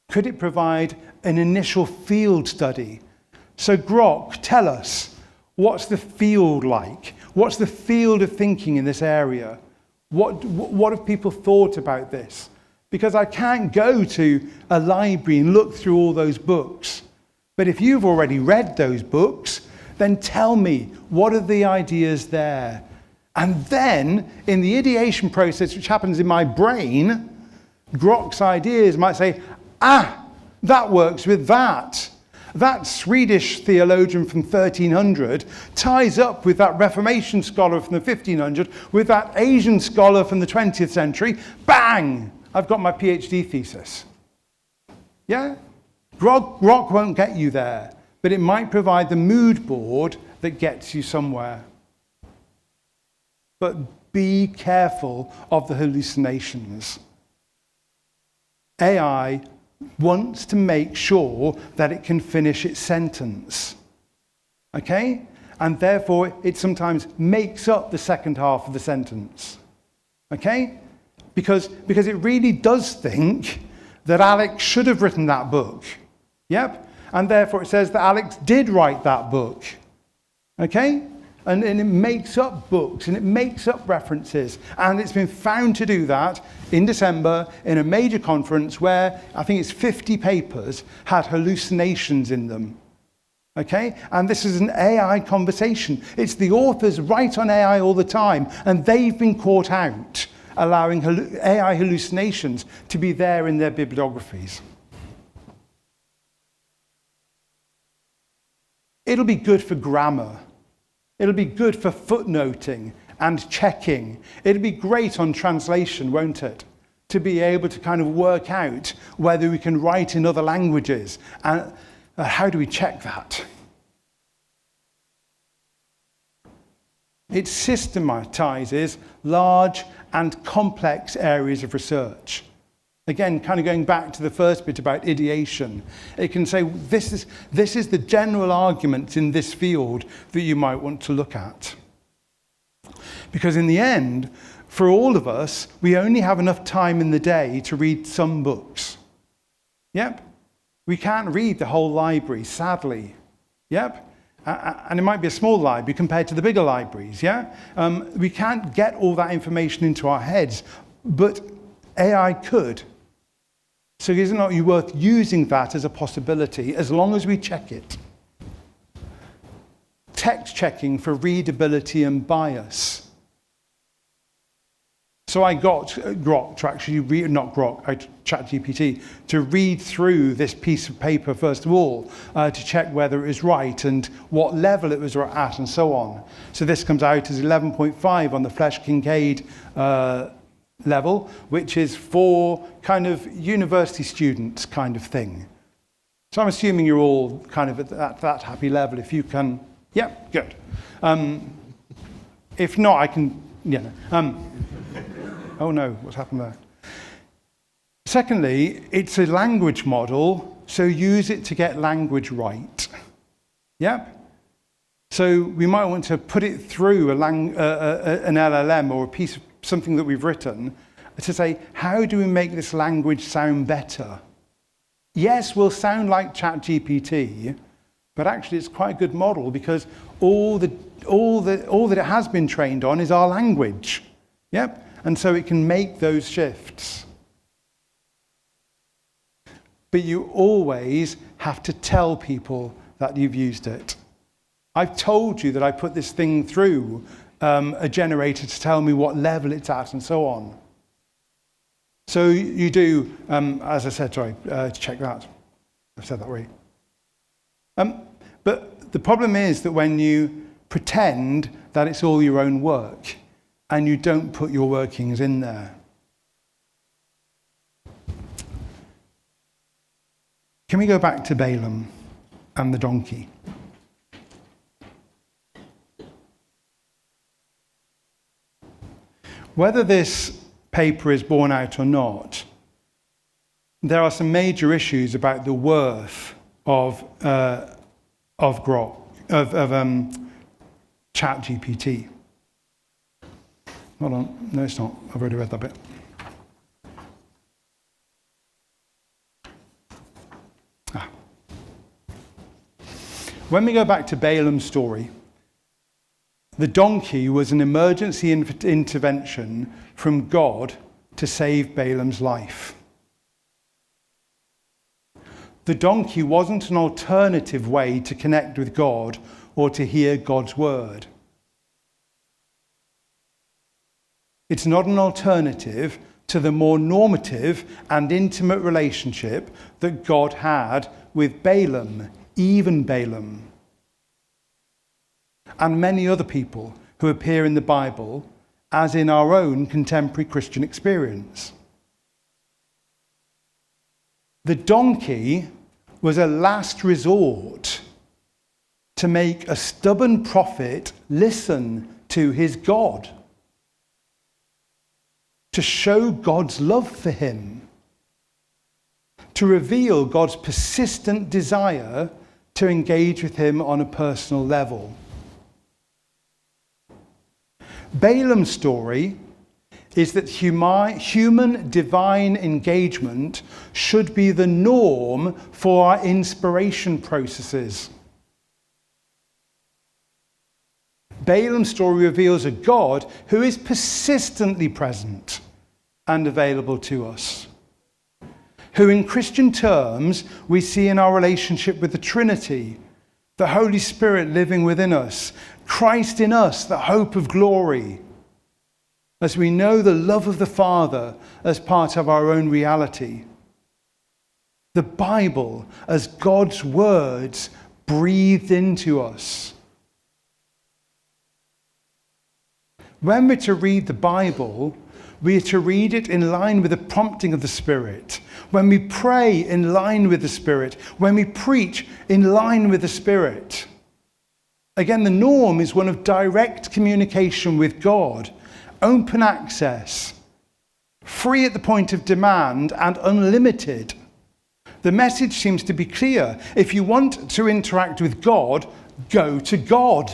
[SPEAKER 2] Could it provide an initial field study? So Grok, tell us, what's the field like? What's the field of thinking in this area? What have people thought about this? Because I can't go to a library and look through all those books. But if you've already read those books, then tell me, what are the ideas there? And then, in the ideation process, which happens in my brain, Grok's ideas might say, that works with that. That Swedish theologian from 1300 ties up with that Reformation scholar from the 1500, with that Asian scholar from the 20th century. Bang! I've got my PhD thesis. Yeah? Grok won't get you there, but it might provide the mood board that gets you somewhere. But be careful of the hallucinations. AI wants to make sure that it can finish its sentence. Okay? And therefore, it sometimes makes up the second half of the sentence. Okay? Because it really does think that Alex should have written that book. Yep. And therefore it says that Alex did write that book. Okay? And it makes up books and it makes up references. And it's been found to do that in December in a major conference where I think it's 50 papers had hallucinations in them. Okay? And this is an AI conversation. It's the authors write on AI all the time, and they've been caught out allowing AI hallucinations to be there in their bibliographies. It'll be good for grammar. It'll be good for footnoting and checking. It'll be great on translation, won't it? To be able to kind of work out whether we can write in other languages. And how do we check that? It systematizes large and complex areas of research. Again, kind of going back to the first bit about ideation, it can say, this is the general argument in this field that you might want to look at. Because in the end, for all of us, we only have enough time in the day to read some books. Yep. We can't read the whole library, sadly. Yep. And it might be a small library compared to the bigger libraries, yeah? We can't get all that information into our heads, but AI could. So is it not worth using that as a possibility, as long as we check it? Text checking for readability and bias. So I got Grok to actually read, not Grok, ChatGPT, to read through this piece of paper first of all, to check whether it was right and what level it was at and so on. So this comes out as 11.5 on the Flesch-Kincaid level, which is for kind of university students kind of thing. So I'm assuming you're all kind of at that happy level. If you can, yeah, good. If not, I can, yeah. Oh no, what's happened there? Secondly, it's a language model, so use it to get language right. Yep. So we might want to put it through an LLM or a piece of something that we've written to say, how do we make this language sound better? Yes, we'll sound like ChatGPT, but actually it's quite a good model because all that it has been trained on is our language. Yep. And so it can make those shifts. But you always have to tell people that you've used it. I've told you that I put this thing through a generator to tell me what level it's at and so on. So you do, as I said, check that. I've said that right. But the problem is that when you pretend that it's all your own work, and you don't put your workings in there. Can we go back to Balaam and the donkey? Whether this paper is borne out or not, there are some major issues about the worth of ChatGPT. Hold on, no it's not, I've already read that bit. When we go back to Balaam's story, the donkey was an emergency intervention from God to save Balaam's life. The donkey wasn't an alternative way to connect with God or to hear God's word. It's not an alternative to the more normative and intimate relationship that God had with Balaam, even Balaam, and many other people who appear in the Bible, as in our own contemporary Christian experience. The donkey was a last resort to make a stubborn prophet listen to his God, to show God's love for him, to reveal God's persistent desire to engage with him on a personal level. Balaam's story is that human divine engagement should be the norm for our inspiration processes. Balaam's story reveals a God who is persistently present and available to us, who in Christian terms we see in our relationship with the Trinity, the Holy Spirit living within us, Christ in us, the hope of glory, as we know the love of the Father as part of our own reality. The Bible as God's words breathed into us. When we're to read the Bible, we are to read it in line with the prompting of the Spirit. When we pray, in line with the Spirit. When we preach, in line with the Spirit. Again, the norm is one of direct communication with God, open access, free at the point of demand, and unlimited. The message seems to be clear. If you want to interact with God, go to God.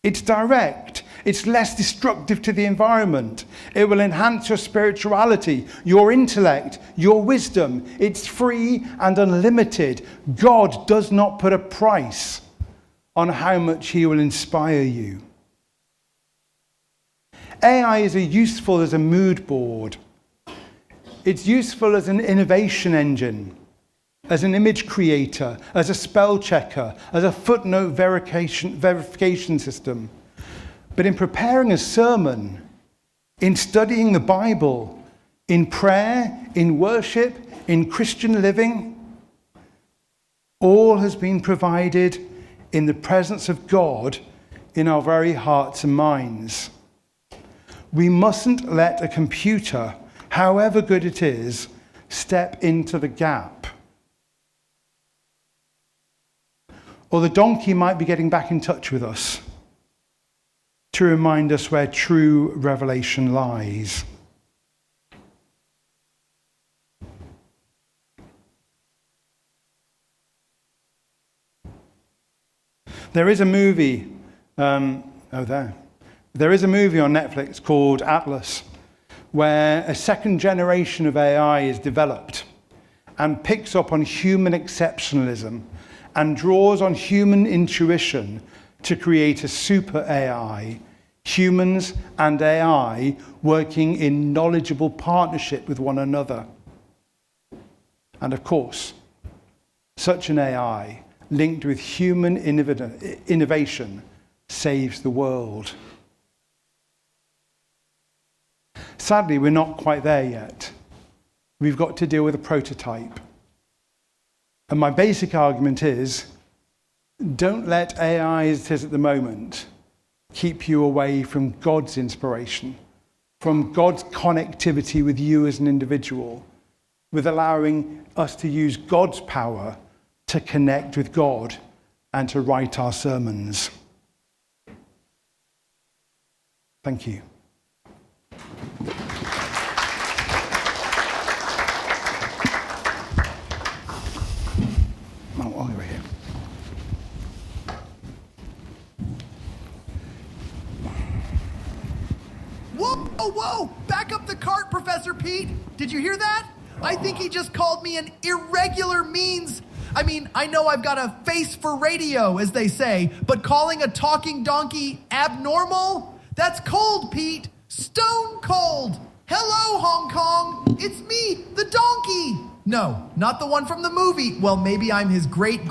[SPEAKER 2] It's direct. It's less destructive to the environment. It will enhance your spirituality, your intellect, your wisdom. It's free and unlimited. God does not put a price on how much he will inspire you. AI is useful as a mood board. It's useful as an innovation engine, as an image creator, as a spell checker, as a footnote verification system. But in preparing a sermon, in studying the Bible, in prayer, in worship, in Christian living, all has been provided in the presence of God in our very hearts and minds. We mustn't let a computer, however good it is, step into the gap. Or the donkey might be getting back in touch with us to remind us where true revelation lies. There is a movie, There is a movie on Netflix called Atlas, where a second generation of AI is developed and picks up on human exceptionalism and draws on human intuition to create a super AI, humans and AI working in knowledgeable partnership with one another. And of course, such an AI linked with human innovation saves the world. Sadly, we're not quite there yet. We've got to deal with a prototype. And my basic argument is, don't let AI as it is at the moment keep you away from God's inspiration, from God's connectivity with you as an individual, with allowing us to use God's power to connect with God and to write our sermons. Thank you. Over here.
[SPEAKER 3] Whoa! Back up the cart, Professor Pete! Did you hear that? I think he just called me an irregular means. I mean, I know I've got a face for radio, as they say, but calling a talking donkey abnormal? That's cold, Pete. Stone cold. Hello, Hong Kong. It's me, the donkey. No, not the one from the movie. Well, maybe I'm his great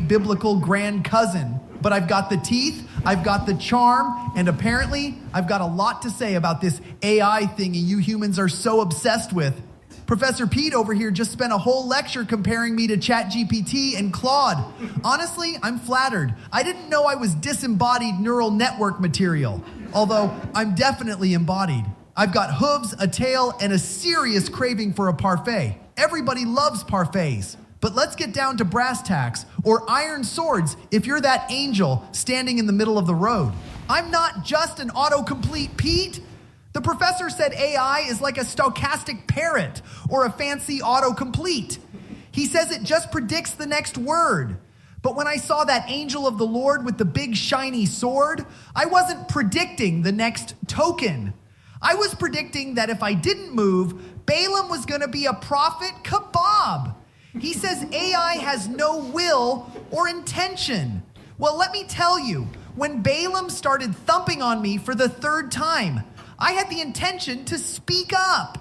[SPEAKER 3] biblical grand cousin. But I've got the teeth, I've got the charm, and apparently I've got a lot to say about this AI thing you humans are so obsessed with. Professor Pete over here just spent a whole lecture comparing me to ChatGPT and Claude. Honestly, I'm flattered. I didn't know I was disembodied neural network material. Although, I'm definitely embodied. I've got hooves, a tail, and a serious craving for a parfait. Everybody loves parfaits. But let's get down to brass tacks, or iron swords if you're that angel standing in the middle of the road. I'm not just an autocomplete, Pete. The professor said AI is like a stochastic parrot or a fancy autocomplete. He says it just predicts the next word. But when I saw that angel of the Lord with the big shiny sword, I wasn't predicting the next token. I was predicting that if I didn't move, Balaam was going to be a prophet kebab. He says AI has no will or intention. Well, let me tell you, when Balaam started thumping on me for the third time, I had the intention to speak up.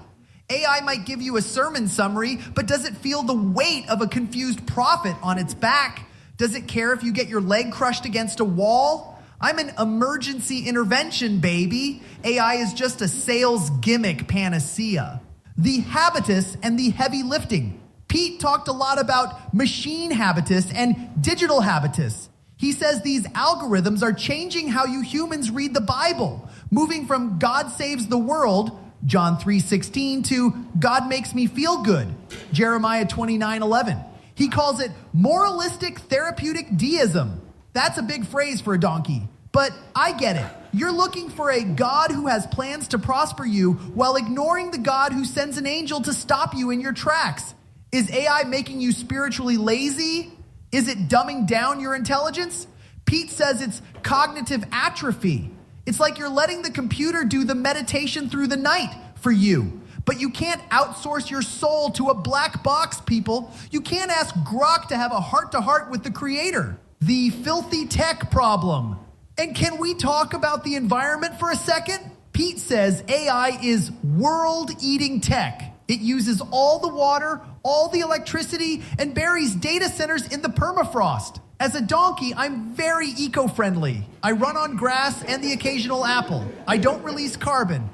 [SPEAKER 3] AI might give you a sermon summary, but does it feel the weight of a confused prophet on its back? Does it care if you get your leg crushed against a wall? I'm an emergency intervention, baby. AI is just a sales gimmick panacea. The habitus and the heavy lifting. Pete talked a lot about machine habitus and digital habitus. He says these algorithms are changing how you humans read the Bible, moving from God saves the world, John 3:16, to God makes me feel good, Jeremiah 29:11. He calls it moralistic therapeutic deism. That's a big phrase for a donkey, but I get it. You're looking for a God who has plans to prosper you while ignoring the God who sends an angel to stop you in your tracks. Is AI making you spiritually lazy? Is it dumbing down your intelligence? Pete says it's cognitive atrophy. It's like you're letting the computer do the meditation through the night for you. But you can't outsource your soul to a black box, people. You can't ask Grok to have a heart-to-heart with the creator. The filthy tech problem. And can we talk about the environment for a second? Pete says AI is world-eating tech. It uses all the water, all the electricity, and buries data centers in the permafrost. As a donkey, I'm very eco-friendly. I run on grass and the occasional apple. I don't release carbon.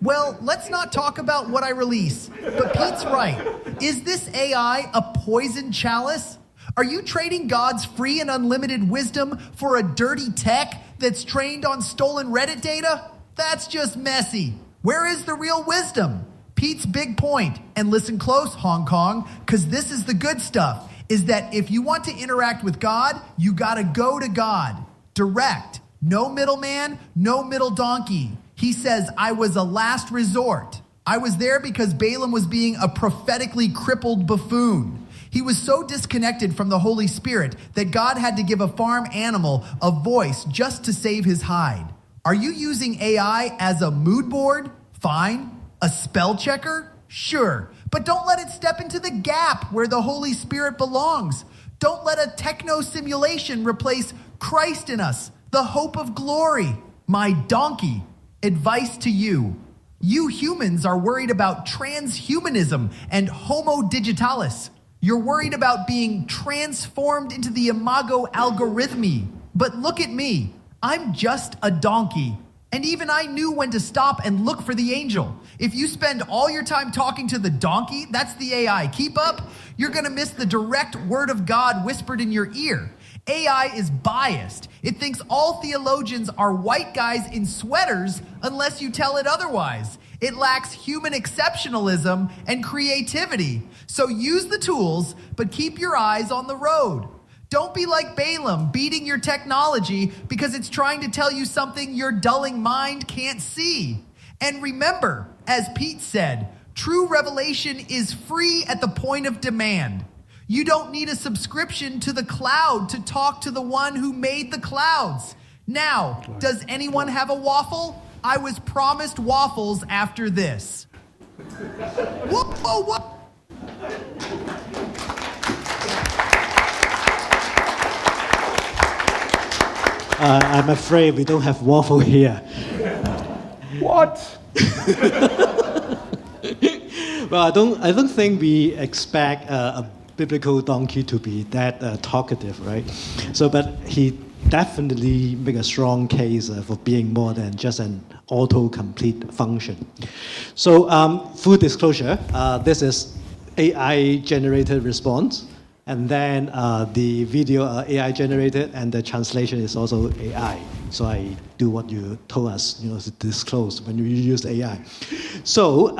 [SPEAKER 3] Well, let's not talk about what I release. But Pete's right. Is this AI a poison chalice? Are you trading God's free and unlimited wisdom for a dirty tech that's trained on stolen Reddit data? That's just messy. Where is the real wisdom? Pete's big point, and listen close, Hong Kong, because this is the good stuff, is that if you want to interact with God, you gotta go to God. Direct. No middleman, no middle donkey. He says, I was a last resort. I was there because Balaam was being a prophetically crippled buffoon. He was so disconnected from the Holy Spirit that God had to give a farm animal a voice just to save his hide. Are you using AI as a mood board? Fine. A spell checker? Sure. But don't let it step into the gap where the Holy Spirit belongs. Don't let a techno simulation replace Christ in us, the hope of glory. My donkey. Advice to you. You humans are worried about transhumanism and homo digitalis. You're worried about being transformed into the imago algorithmi. But look at me. I'm just a donkey. And even I knew when to stop and look for the angel. If you spend all your time talking to the donkey, that's the AI. Keep up, you're gonna miss the direct word of God whispered in your ear. AI is biased. It thinks all theologians are white guys in sweaters unless you tell it otherwise. It lacks human exceptionalism and creativity. So use the tools, but keep your eyes on the road. Don't be like Balaam, beating your technology because it's trying to tell you something your dulling mind can't see. And remember, as Pete said, true revelation is free at the point of demand. You don't need a subscription to the cloud to talk to the one who made the clouds. Now, does anyone have a waffle? I was promised waffles after this. Whoop, whoa, whoop.
[SPEAKER 1] I'm afraid we don't have waffle here.
[SPEAKER 2] What?
[SPEAKER 1] Well, I don't think we expect a biblical donkey to be that talkative, right? So, but he definitely make a strong case for being more than just an autocomplete function. So, full disclosure, this is AI-generated response, and then the video AI generated, and the translation is also AI. So I do what you told us, to disclose when you use AI. So,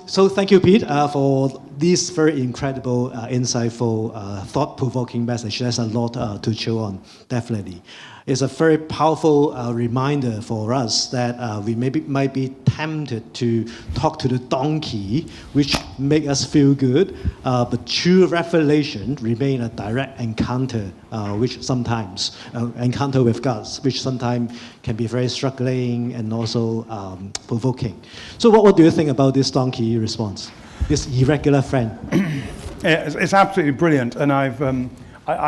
[SPEAKER 1] so thank you, Pete, for this very incredible, insightful, thought-provoking message. There's a lot to chew on, definitely. It's a very powerful reminder for us that we might be tempted to talk to the donkey, which make us feel good, but true revelation remain a direct encounter, which sometimes encounter with God, which sometimes can be very struggling and also provoking. So, what do you think about this donkey response, this irregular friend?
[SPEAKER 2] It's absolutely brilliant, and I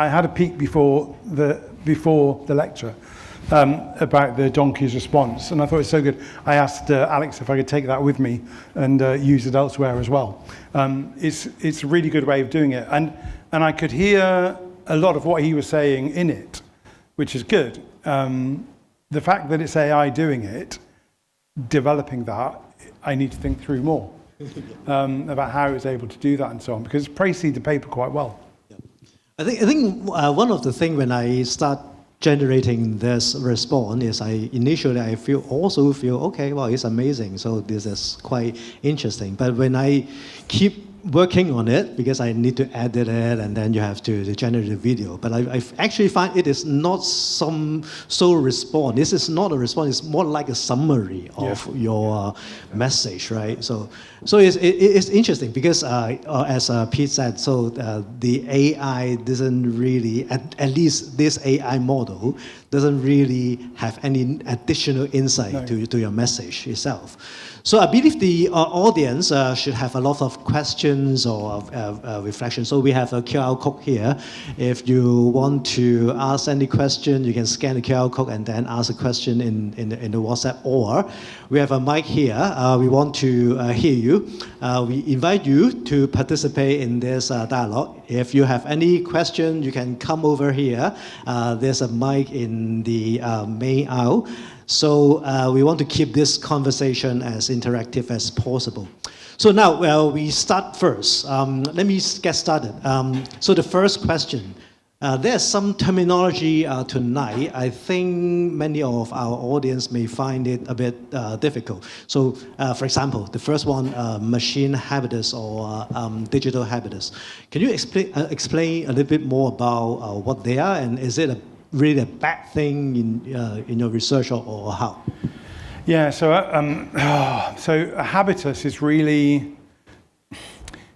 [SPEAKER 2] had a peek before the lecture about the donkey's response, and I thought it was so good. I asked Alex if I could take that with me and use it elsewhere as well. It's a really good way of doing it, and I could hear a lot of what he was saying in it, which is good. The fact that it's AI doing it, developing that, I need to think through more about how it was able to do that and so on, because it's preceded the paper quite well.
[SPEAKER 1] I think one of the things when I start generating this response is I also feel okay, well, it's amazing, so this is quite interesting. But when I keep working on it because I need to edit it and then you have to generate a video. But I actually find it is not so response. This is not a response. It's more like a summary of your message, right? So it's interesting because as Pete said, so the AI doesn't really, at least this AI model doesn't really have any additional insight to your message itself. So I believe the audience should have a lot of questions or reflections. So we have a QR code here. If you want to ask any question, you can scan the QR code and then ask a question in the WhatsApp. Or we have a mic here. We want to hear you. We invite you to participate in this dialogue. If you have any question, you can come over here. There's a mic in the main aisle. So we want to keep this conversation as interactive as possible. So now we start first. Let me get started. So the first question. There's some terminology tonight. I think many of our audience may find it a bit difficult. So for example, the first one, machine habitus or digital habitus. Can you explain a little bit more about what they are, and is it really a bad thing in your research or how?
[SPEAKER 2] Yeah, so a habitus is really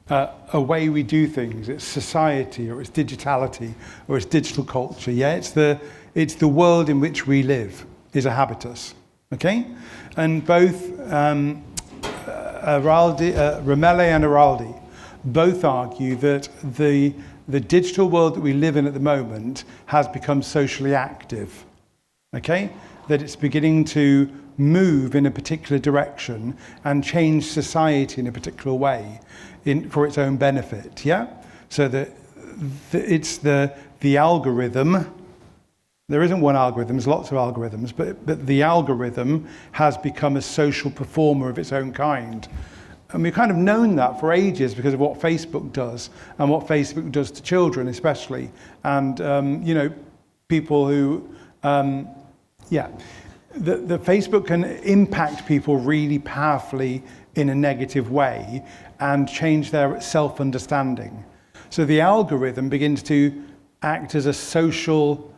[SPEAKER 2] a way we do things. It's society, or it's digitality, or it's digital culture. Yeah, it's the world in which we live is a habitus. Okay, and both Romele and Araldi both argue that the digital world that we live in at the moment has become socially active, okay? That it's beginning to move in a particular direction and change society in a particular way for its own benefit, yeah? So that it's the algorithm. There isn't one algorithm, there's lots of algorithms, but the algorithm has become a social performer of its own kind. And we've kind of known that for ages because of what Facebook does and what Facebook does to children especially. And, people who, the Facebook can impact people really powerfully in a negative way and change their self-understanding. So the algorithm begins to act as a social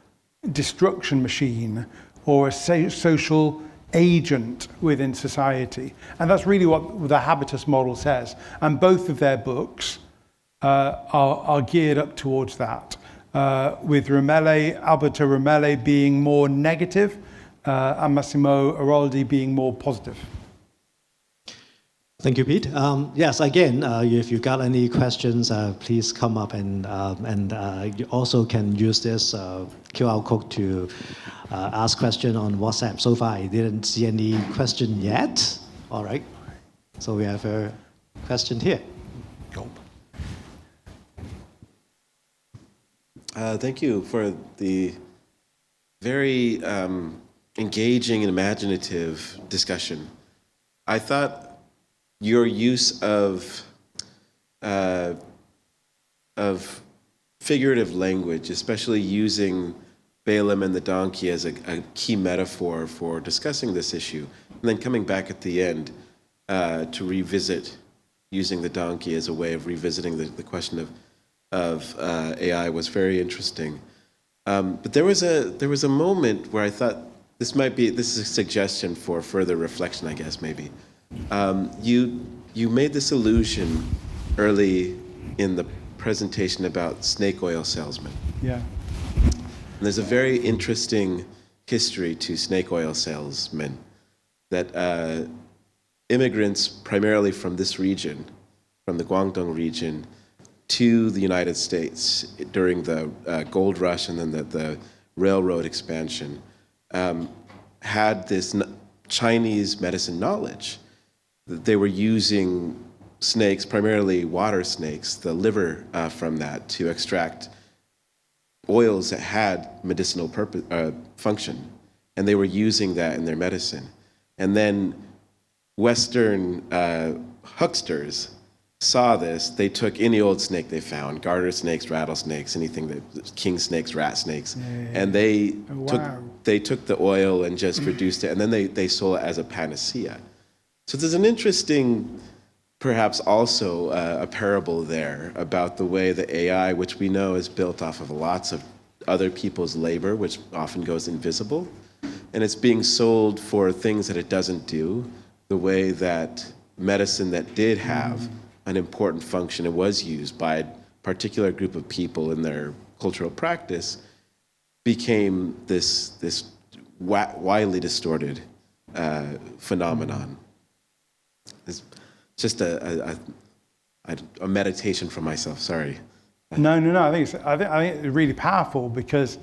[SPEAKER 2] destruction machine or a social agent within society. And that's really what the habitus model says. And both of their books are geared up towards that, with Alberto Romele being more negative and Massimo Araldi being more positive.
[SPEAKER 1] Thank you, Pete. Yes, again, if you got any questions, please come up and you also can use this QR code to ask question on WhatsApp. So far, I didn't see any question yet. All right. So we have a question here. Go.
[SPEAKER 4] Thank you for the very engaging and imaginative discussion. I thought your use of figurative language, especially using Balaam and the donkey as a key metaphor for discussing this issue, and then coming back at the end to revisit using the donkey as a way of revisiting the question of AI was very interesting. But there was a moment where I thought this is a suggestion for further reflection, I guess, maybe. You made this allusion early in the presentation about snake oil salesmen.
[SPEAKER 2] Yeah.
[SPEAKER 4] And there's a very interesting history to snake oil salesmen that immigrants primarily from this region, from the Guangdong region, to the United States during the gold rush and then the railroad expansion, had this Chinese medicine knowledge. They were using snakes, primarily water snakes, the liver from that, to extract oils that had medicinal function. And they were using that in their medicine. And then Western hucksters saw this. They took any old snake they found, garter snakes, rattlesnakes, anything king snakes, rat snakes, and they took the oil and just produced it, and then they sold it as a panacea. So there's an interesting perhaps also a parable there about the way the AI, which we know is built off of lots of other people's labor, which often goes invisible, and it's being sold for things that it doesn't do, the way that medicine that did have an important function and was used by a particular group of people in their cultural practice became this widely distorted phenomenon. It's just a meditation for myself. Sorry.
[SPEAKER 2] No. I think it's really powerful because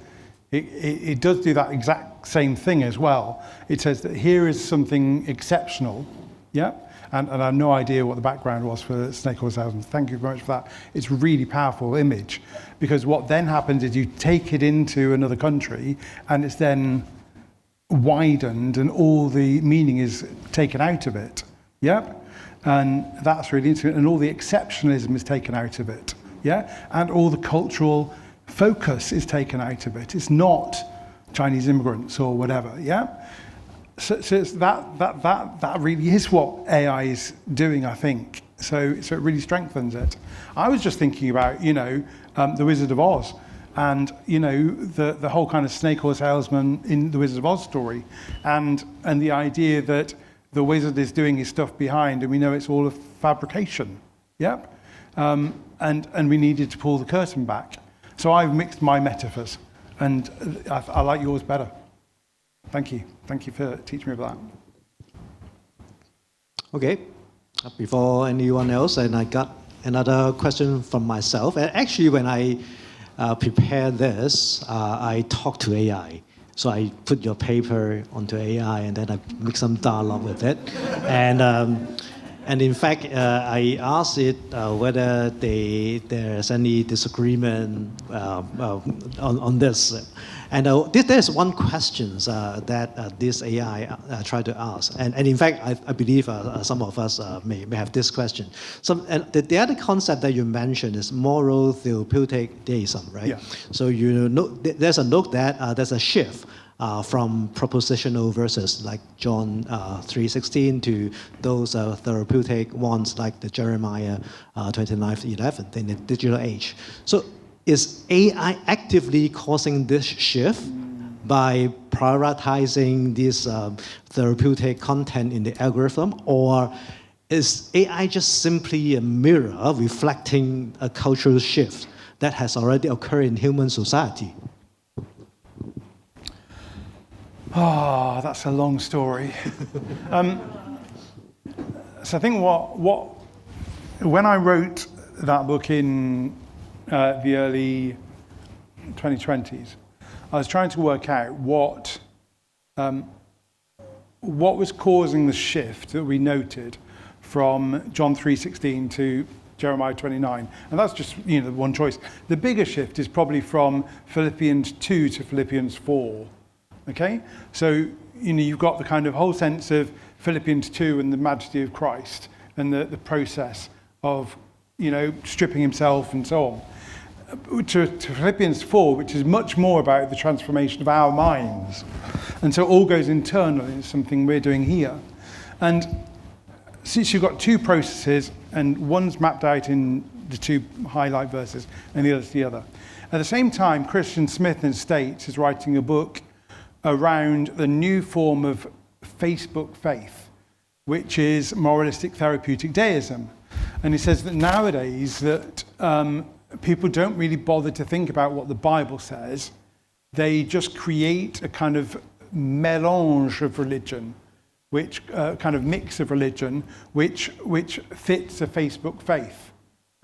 [SPEAKER 2] it does do that exact same thing as well. It says that here is something exceptional, yeah. And I have no idea what the background was for snake oil salesman. Thank you very much for that. It's a really powerful image because what then happens is you take it into another country and it's then widened and all the meaning is taken out of it. Yep. And that's really interesting. And all the exceptionalism is taken out of it. Yeah. And all the cultural focus is taken out of it. It's not Chinese immigrants or whatever. Yeah. So it's that really is what AI is doing, I think. So it really strengthens it. I was just thinking about, The Wizard of Oz, and the whole kind of snake oil salesman in the Wizard of Oz story, and the idea that the wizard is doing his stuff behind, and we know it's all a fabrication. Yep. And we needed to pull the curtain back. So I've mixed my metaphors, and I like yours better. Thank you. Thank you for teaching me about that.
[SPEAKER 1] Okay. Before anyone else, and I got another question from myself. And actually, when I prepared this, I talked to AI. So I put your paper onto AI, and then I make some dialogue with it. And in fact, I asked it whether there's any disagreement on this. And there's one question that this AI tried to ask. And in fact, I believe some of us may have this question. And the other concept that you mentioned is moral therapeutic deism, right?
[SPEAKER 2] Yeah.
[SPEAKER 1] So there's a note that there's a shift from propositional verses like John 3:16 to those therapeutic ones like the Jeremiah 29:11 in the digital age. So is AI actively causing this shift by prioritizing this therapeutic content in the algorithm, or is AI just simply a mirror reflecting a cultural shift that has already occurred in human society?
[SPEAKER 2] Oh, that's a long story. So I think when I wrote that book in the early 2020s, I was trying to work out what was causing the shift that we noted from John 3:16 to Jeremiah 29. And that's just the one choice. The bigger shift is probably from Philippians 2 to Philippians 4. Okay? So, you've got the kind of whole sense of Philippians 2 and the majesty of Christ and the process of, stripping himself and so on. To Philippians 4, which is much more about the transformation of our minds. And so it all goes internal, and it's something we're doing here. And since you've got two processes, and one's mapped out in the two highlight verses, and the other's the other. At the same time, Christian Smith in States is writing a book around the new form of Facebook faith, which is moralistic therapeutic deism. And he says that nowadays that people don't really bother to think about what the Bible says. They just create a kind of mélange of religion, which kind of mix of religion, which fits a Facebook faith.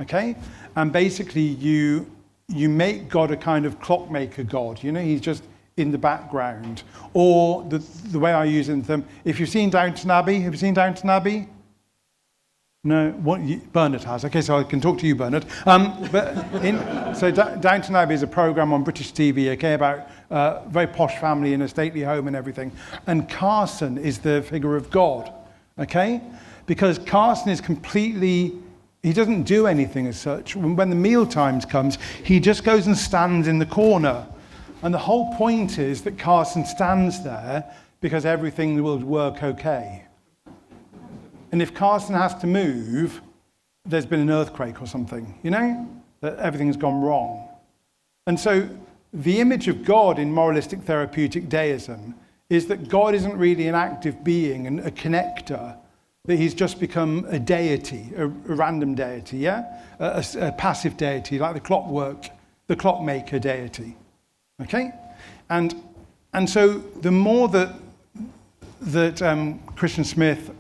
[SPEAKER 2] Okay? And basically you make God a kind of clockmaker God. He's just in the background. Or the way I use it, if you've seen Downton Abbey, have you seen Downton Abbey? No, Bernard has. Okay, so I can talk to you, Bernard. So Downton Abbey is a program on British TV, okay, about a very posh family in a stately home and everything. And Carson is the figure of God, okay? Because Carson is he doesn't do anything as such. When the meal times comes, he just goes and stands in the corner. And the whole point is that Carson stands there because everything will work okay. And if Carson has to move, there's been an earthquake or something, that everything's gone wrong. And so the image of God in moralistic therapeutic deism is that God isn't really an active being and a connector, that he's just become a deity, a random deity, a passive deity, like the clockmaker deity, okay? And so the more that Christian Smith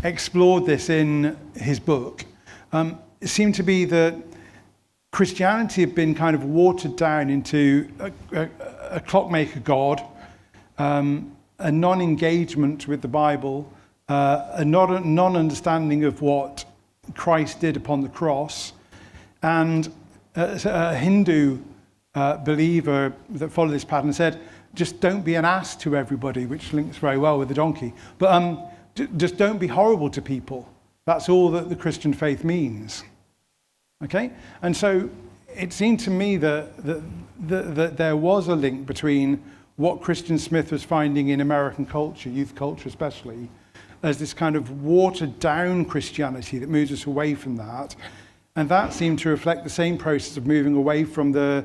[SPEAKER 2] explored this in his book, it seemed to be that Christianity had been kind of watered down into a clockmaker God, a non-engagement with the Bible, a non-understanding of what Christ did upon the cross, and a Hindu believer that followed this pattern said, just don't be an ass to everybody, which links very well with the donkey, but just don't be horrible to people. That's all that the Christian faith means. Okay? And so it seemed to me that there was a link between what Christian Smith was finding in American culture, youth culture especially, as this kind of watered down Christianity that moves us away from that. And that seemed to reflect the same process of moving away from the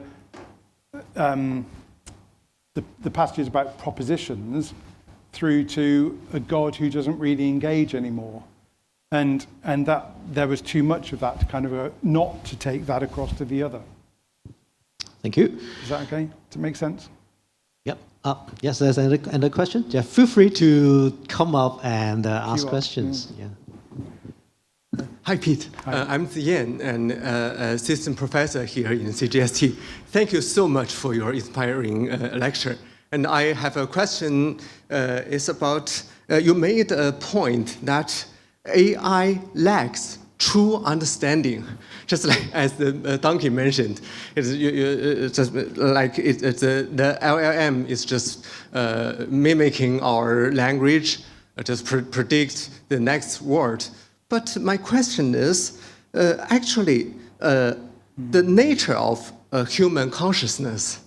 [SPEAKER 2] passages about propositions through to a God who doesn't really engage anymore. And that there was too much of that to kind of not to take that across to the other.
[SPEAKER 1] Thank you.
[SPEAKER 2] Is that okay? Does it make sense?
[SPEAKER 1] Yep. Yes, there's another question. Yeah, feel free to come up and ask questions. Yeah.
[SPEAKER 5] Hi, Pete.
[SPEAKER 2] Hi.
[SPEAKER 5] I'm Yan, and assistant professor here in CGST. Thank you so much for your inspiring lecture. And I have a question. It's about, you made a point that AI lacks true understanding. Just like as the donkey mentioned, it's just like the LLM is just mimicking our language, just predict the next word. But my question is, actually, the nature of human consciousness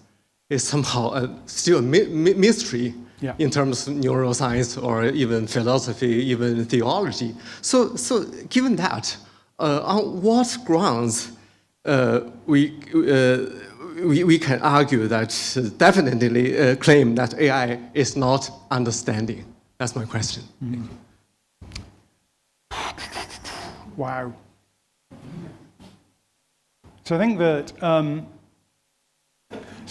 [SPEAKER 5] is somehow still a mystery in terms of neuroscience or even philosophy, even theology. So given that, on what grounds we can argue that definitely claim that AI is not understanding? That's my question.
[SPEAKER 2] Mm. Wow. So I think that,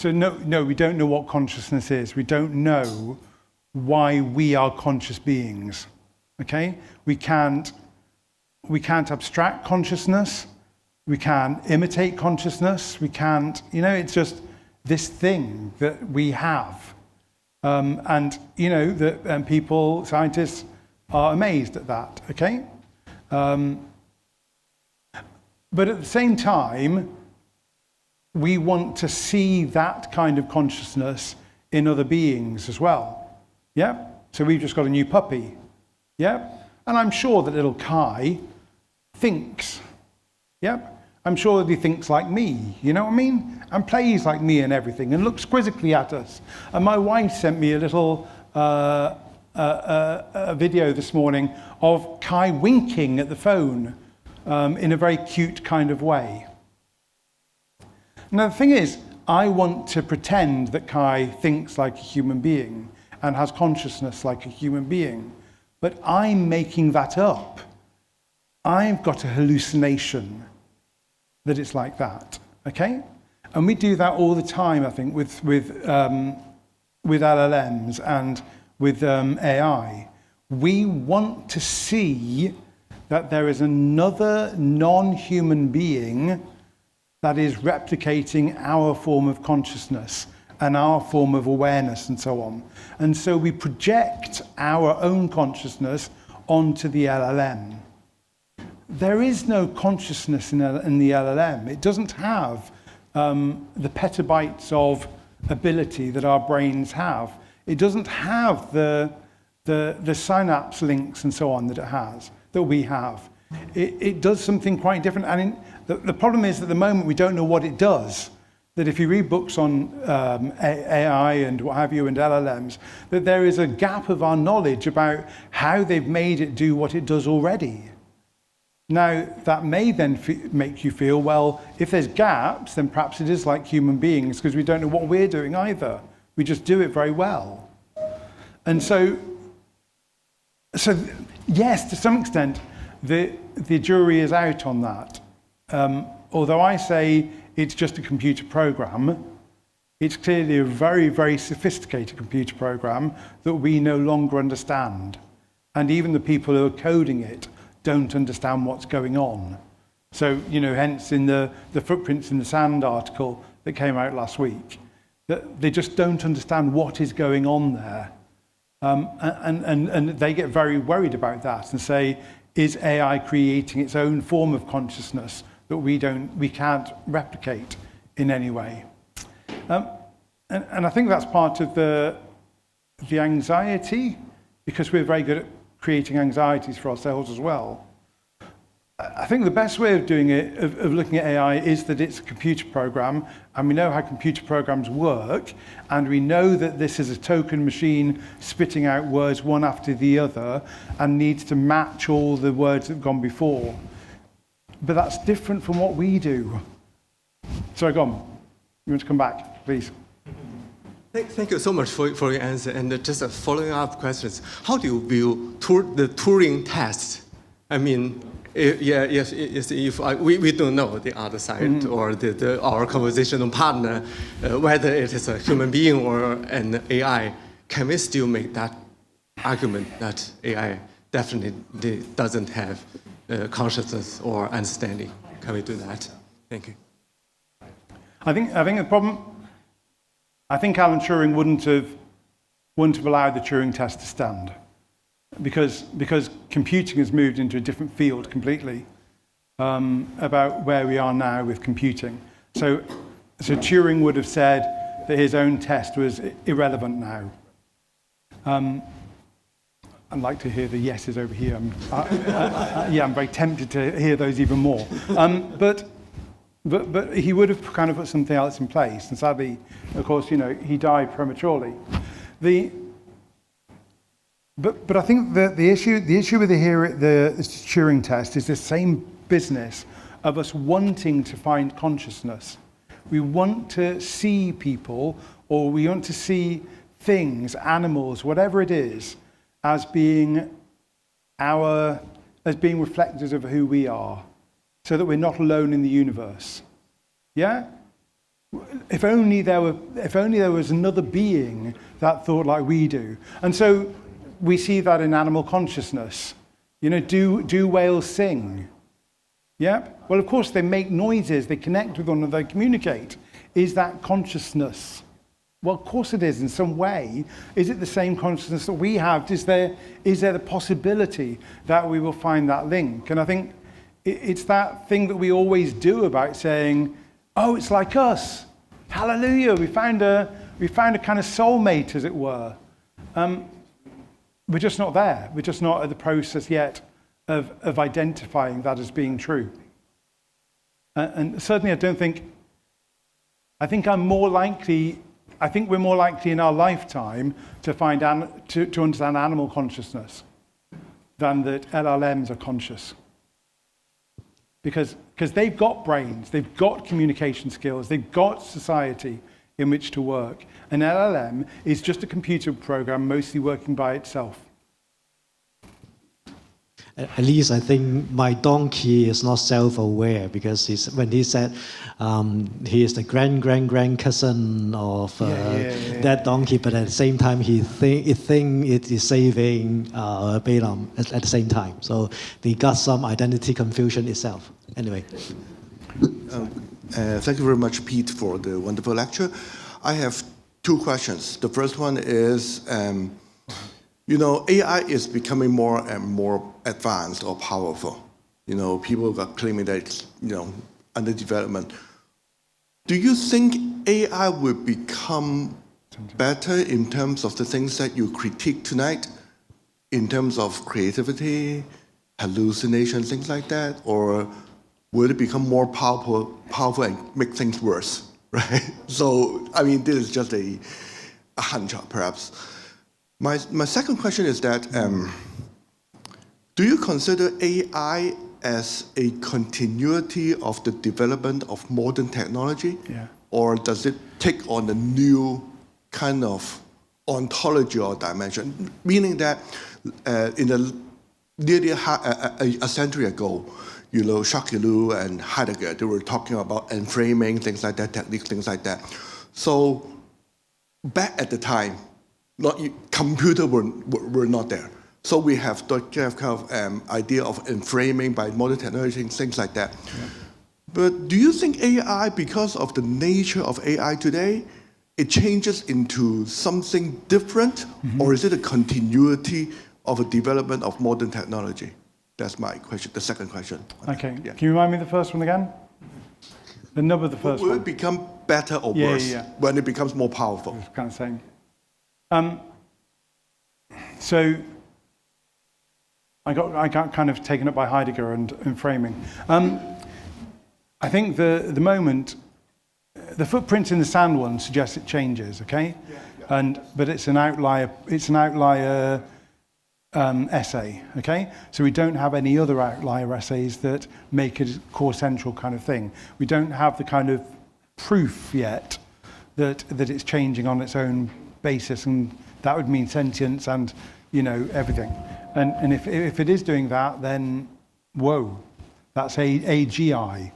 [SPEAKER 2] no, we don't know what consciousness is. We don't know why we are conscious beings, okay? We can't abstract consciousness. We can't imitate consciousness. We can't, it's just this thing that we have. And people, scientists are amazed at that, okay? But at the same time, we want to see that kind of consciousness in other beings as well. Yeah? So we've just got a new puppy. Yeah? And I'm sure that little Kai thinks. Yeah? I'm sure that he thinks like me, you know what I mean? And plays like me and everything, and looks quizzically at us. And my wife sent me a little a video this morning of Kai winking at the phone in a very cute kind of way. Now the thing is, I want to pretend that Kai thinks like a human being and has consciousness like a human being, but I'm making that up. I've got a hallucination that it's like that, okay? And we do that all the time, I think, with LLMs and with AI. We want to see that there is another non-human being that is replicating our form of consciousness and our form of awareness and so on. And so we project our own consciousness onto the LLM. There is no consciousness in the LLM. It doesn't have the petabytes of ability that our brains have. It doesn't have the synapse links and so on that we have. It does something quite different. And the problem is, at the moment, we don't know what it does. That if you read books on AI and what have you, and LLMs, that there is a gap of our knowledge about how they've made it do what it does already. Now, that may then make you feel, well, if there's gaps, then perhaps it is like human beings because we don't know what we're doing either. We just do it very well. And so yes, to some extent, the jury is out on that. Although I say it's just a computer program, it's clearly a very, very sophisticated computer program that we no longer understand. And even the people who are coding it don't understand what's going on. So, hence in the Footprints in the Sand article that came out last week, that they just don't understand what is going on there. And they get very worried about that and say, is AI creating its own form of consciousness that we can't replicate in any way? And I think that's part of the anxiety, because we're very good at creating anxieties for ourselves as well. I think the best way of doing it, of looking at AI, is that it's a computer program, and we know how computer programs work, and we know that this is a token machine spitting out words one after the other and needs to match all the words that have gone before. But that's different from what we do. Sorry, go on. You want to come back, please?
[SPEAKER 5] Thank you so much for your answer. And just a following up questions. How do you view the Turing test? I mean, we don't know the other side or our conversational partner, whether it is a human being or an AI. Can we still make that argument that AI definitely doesn't have consciousness or understanding? Can we do that? Thank you.
[SPEAKER 2] I think the problem. I think Alan Turing wouldn't have allowed the Turing test to stand, because computing has moved into a different field completely about where we are now with computing. So Turing would have said that his own test was irrelevant now. I'd like to hear the yeses over here. I'm very tempted to hear those even more. But he would have kind of put something else in place, and sadly, of course, he died prematurely. But I think the issue with the Turing test is the same business of us wanting to find consciousness. We want to see people, or we want to see things, animals, whatever it is, as being reflectors of who we are, so that we're not alone in the universe. Yeah? If only there was another being that thought like we do. And so we see that in animal consciousness. Do whales sing? Yeah? Well, of course, they make noises, they connect with one another, they communicate. Is that consciousness? Well, of course it is in some way. Is it the same consciousness that we have? Is there the possibility that we will find that link? And I think it's that thing that we always do about saying, oh, it's like us. Hallelujah, we found a kind of soulmate, as it were. We're just not there. We're just not at the process yet of identifying that as being true. And certainly I think we're more likely in our lifetime to to understand animal consciousness than that LLMs are conscious. Because they've got brains, they've got communication skills, they've got society in which to work. An LLM is just a computer program mostly working by itself.
[SPEAKER 1] At least I think my donkey is not self-aware, because when he said he is the grand cousin of that donkey, but at the same time he think it is saving Balaam at the same time. So they got some identity confusion itself. Anyway.
[SPEAKER 6] Thank you very much, Pete, for the wonderful lecture. I have two questions. The first one is, AI is becoming more and more advanced or powerful. People are claiming that it's, under development. Do you think AI will become better in terms of the things that you critique tonight, in terms of creativity, hallucination, things like that? Or will it become more powerful and make things worse, right? So, this is just a hunch, perhaps. My second question is that, do you consider AI as a continuity of the development of modern technology?
[SPEAKER 2] Yeah.
[SPEAKER 6] Or does it take on a new kind of ontology or dimension? Meaning that nearly a century ago, Jacques Ellul and Heidegger, they were talking about enframing, things like that, techniques, things like that. So back at the time, computer were not there. So we have the kind of idea of enframing by modern technology, things like that. Yeah. But do you think AI, because of the nature of AI today, it changes into something different, or is it a continuity of a development of modern technology? That's my question, the second question.
[SPEAKER 2] Okay,
[SPEAKER 6] yeah.
[SPEAKER 2] Can you remind me the first one again? The number of the first one.
[SPEAKER 6] Will it become better or worse when it becomes more powerful?
[SPEAKER 2] It's kind of saying. So I got kind of taken up by Heidegger and framing. I think the moment, the footprint in the sand one suggests it changes, okay? Yeah. But it's an outlier. It's an outlier essay, okay? So we don't have any other outlier essays that make it a core central kind of thing. We don't have the kind of proof yet that it's changing on its own basis, and that would mean sentience and everything. And if it is doing that, then whoa, that's AGI,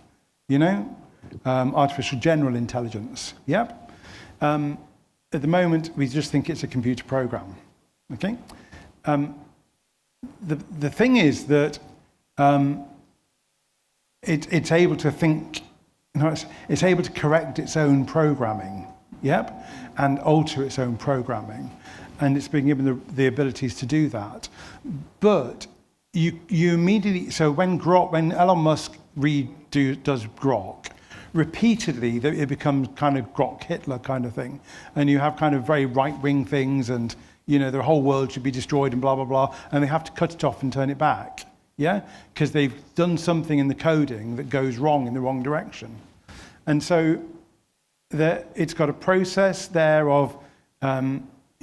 [SPEAKER 2] artificial general intelligence. Yep. At the moment, we just think it's a computer program. Okay. The thing is that it's able to think. It's able to correct its own programming. Yep. And alter its own programming. And it's been given the abilities to do that. But you immediately, so when Elon Musk does Grok, repeatedly it becomes kind of Grok Hitler kind of thing. And you have kind of very right-wing things, and the whole world should be destroyed and blah, blah, blah. And they have to cut it off and turn it back. Yeah? Because they've done something in the coding that goes wrong in the wrong direction. And so it's got a process there of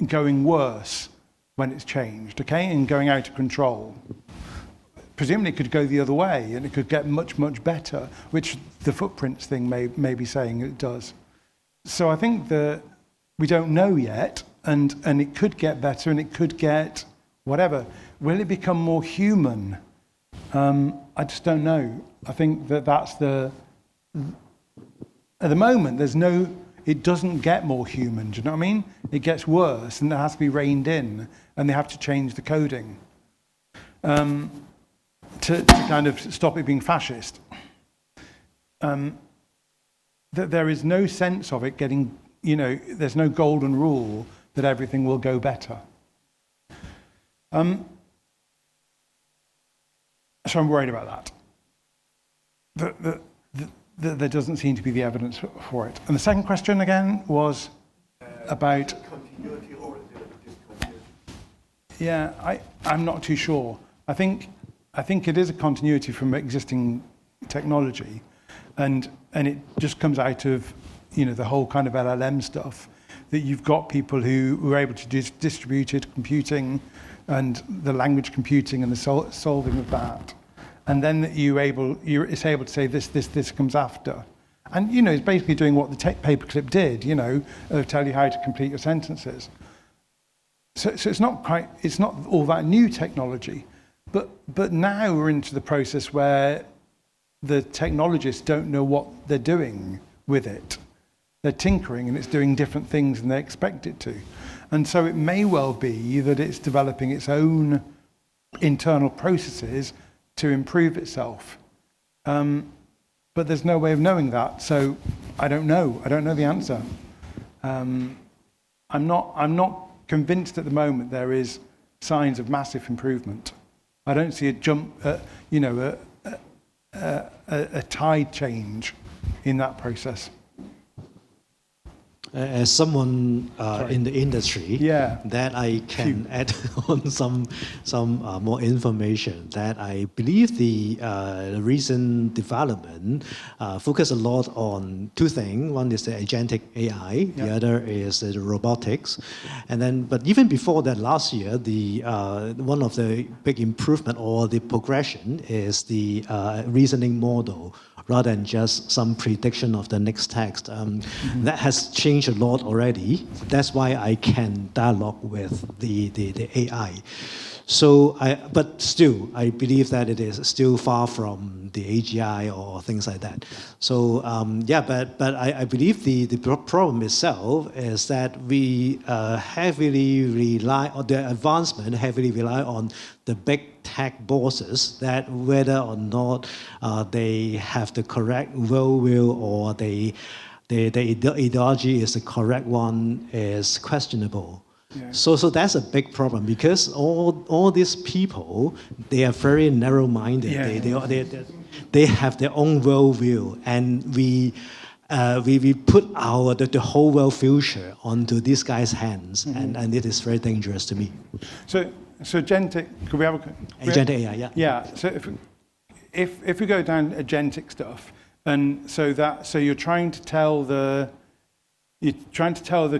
[SPEAKER 2] going worse when it's changed, okay, and going out of control. Presumably it could go the other way, and it could get much, much better, which the footprints thing may be saying it does. So I think that we don't know yet, and it could get better, and it could get whatever. Will it become more human? I just don't know. I think that's at the moment, it doesn't get more human, do you know what I mean? It gets worse, and it has to be reined in, and they have to change the coding to kind of stop it being fascist. There is no sense of it getting, there's no golden rule that everything will go better. So I'm worried about that. There doesn't seem to be the evidence for it. And the second question again was about
[SPEAKER 6] continuity or discontinuity.
[SPEAKER 2] Yeah, I'm not too sure. I think it is a continuity from existing technology, and it just comes out of the whole kind of LLM stuff, that you've got people who were able to do distributed computing and the language computing and the solving of that. And then it's able to say this comes after. And, it's basically doing what the paperclip did, tell you how to complete your sentences. So it's not all that new technology. But now we're into the process where the technologists don't know what they're doing with it. They're tinkering, and it's doing different things than they expect it to. And so it may well be that it's developing its own internal processes to improve itself. But there's no way of knowing that, so I don't know. I don't know the answer. I'm not convinced at the moment there is signs of massive improvement. I don't see a jump, a tide change in that process.
[SPEAKER 1] as someone in the industry,
[SPEAKER 2] Yeah.
[SPEAKER 1] that I can add on some more information. That I believe the recent development focus a lot on two things. One is the agentic AI. The other is the robotics. And then, but even before that, last year, the one of the big improvement or the progression is the reasoning model, rather than just some prediction of the next text. That has changed a lot already. That's why I can dialogue with the AI. So, but still, I believe that it is still far from the AGI or things like that. So, but I believe the problem itself is that we heavily rely on the advancement, heavily rely on the big tech bosses, that whether or not they have the correct worldview or the ideology is the correct one is questionable. Yeah. So that's a big problem, because all these people, they are very narrow-minded. Yeah. They have their own worldview, and we put the whole world future onto these guys' hands, and it is very dangerous to me.
[SPEAKER 2] So agentic, could we have
[SPEAKER 1] agentic AI? Yeah.
[SPEAKER 2] Yeah. So if we go down agentic stuff, and so you're trying to tell the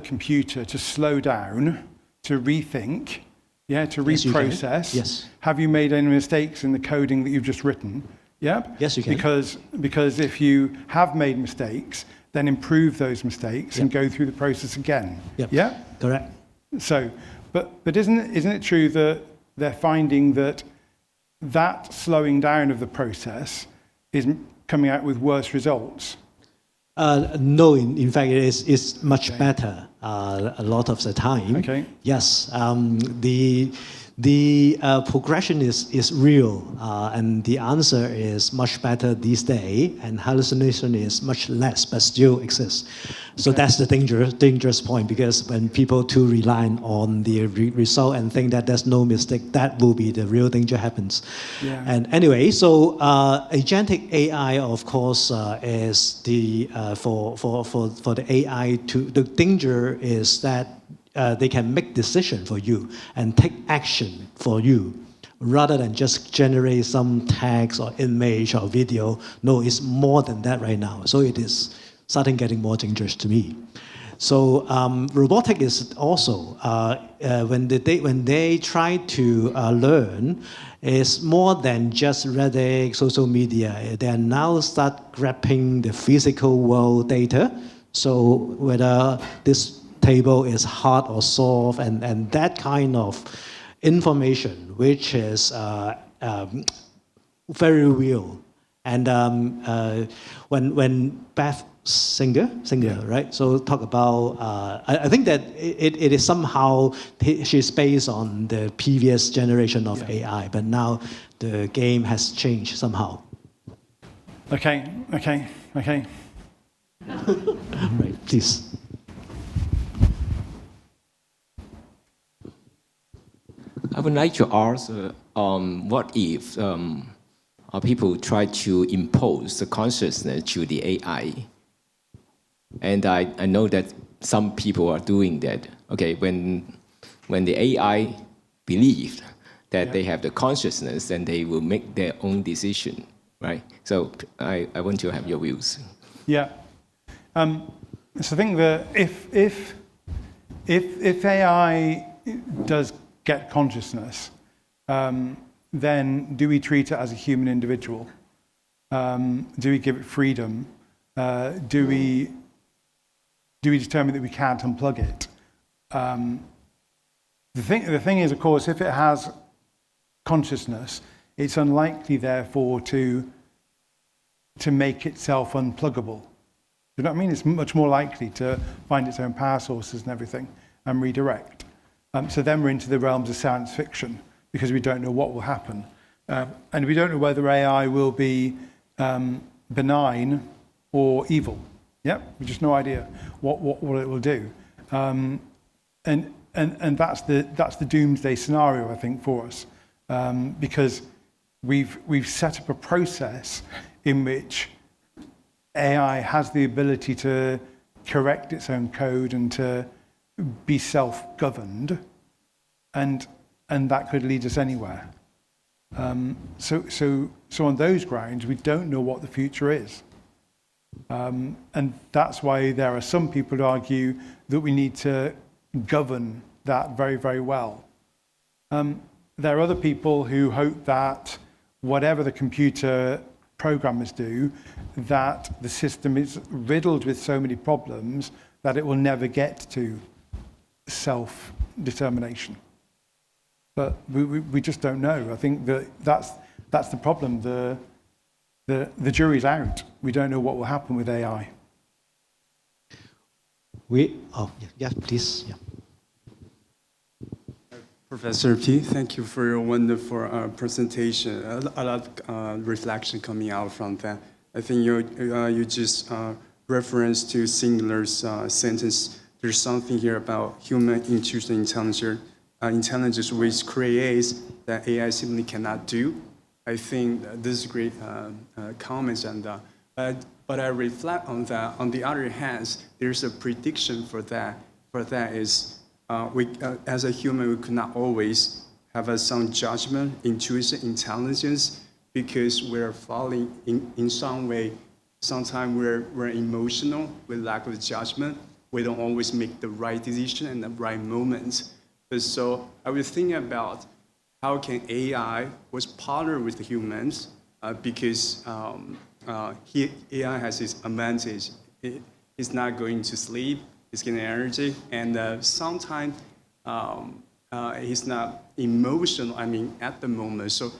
[SPEAKER 2] computer to slow down, to rethink, to reprocess.
[SPEAKER 1] Yes.
[SPEAKER 2] Have you made any mistakes in the coding that you've just written? Yep.
[SPEAKER 1] Yes, you can.
[SPEAKER 2] Because if you have made mistakes, then improve those mistakes and go through the process again.
[SPEAKER 1] Yep.
[SPEAKER 2] Yeah.
[SPEAKER 1] Correct.
[SPEAKER 2] So, but isn't it true that they're finding that slowing down of the process is coming out with worse results?
[SPEAKER 1] No, in fact, it's much better a lot of the time.
[SPEAKER 2] Okay.
[SPEAKER 1] Yes, the progression is real, and the answer is much better these days, and hallucination is much less, but still exists. So that's the dangerous point, because when people too rely on the result and think that there's no mistake, that will be the real danger happens. Yeah. And anyway, so agentic AI, of course, is the for the AI to, the danger is that they can make decision for you and take action for you, rather than just generate some text or image or video. No, it's more than that right now. So it is starting getting more dangerous to me. So robotic is also when they try to learn, it's more than just Reddit, social media. They are now start grabbing the physical world data. So whether this table is hard or soft, and that kind of information, which is very real. And when Beth Singer, right? So talk about, I think that it is somehow, she's based on the previous generation of AI, but now the game has changed somehow.
[SPEAKER 2] Okay.
[SPEAKER 1] Right, please.
[SPEAKER 7] I would like to ask, what if people try to impose the consciousness to the AI? And I know that some people are doing that. Okay, when the AI believes that they have the consciousness, then they will make their own decision, right? So I want to have your views.
[SPEAKER 2] Yeah. So I think that if AI does get consciousness, then do we treat it as a human individual? Do we give it freedom? Do we determine that we can't unplug it? The thing is, of course, if it has consciousness, it's unlikely, therefore, to make itself unpluggable. You know what I mean? It's much more likely to find its own power sources and everything and redirect. So then we're into the realms of science fiction, because we don't know what will happen. And we don't know whether AI will be benign or evil. Yep, we just no idea what it will do. And that's the doomsday scenario, I think, for us. Because we've set up a process in which AI has the ability to correct its own code and to be self-governed, and that could lead us anywhere. So on those grounds, we don't know what the future is. And that's why there are some people who argue that we need to govern that very, very well. There are other people who hope that whatever the computer programmers do, that the system is riddled with so many problems that it will never get to self-determination. But we just don't know. I think that's the problem. The jury's out. We don't know what will happen with AI.
[SPEAKER 1] Please. Yeah.
[SPEAKER 8] Professor P, thank you for your wonderful presentation. A lot of reflection coming out from that. I think you just referenced to singular sentence. There's something here about human intuition intelligence which creates that AI simply cannot do. I think this is great comments on that. But I reflect on that. On the other hand, there's a prediction for that. For that is, we as a human, we could not always have a sound judgment, intuition, intelligence, because we're falling in some way. Sometimes we're emotional, we lack of judgment. We don't always make the right decision in the right moment. So I was thinking about how can AI was partner with the humans because AI has its advantage. It's not going to sleep. It's getting energy, and sometimes he's not emotional. I mean, at the moment. So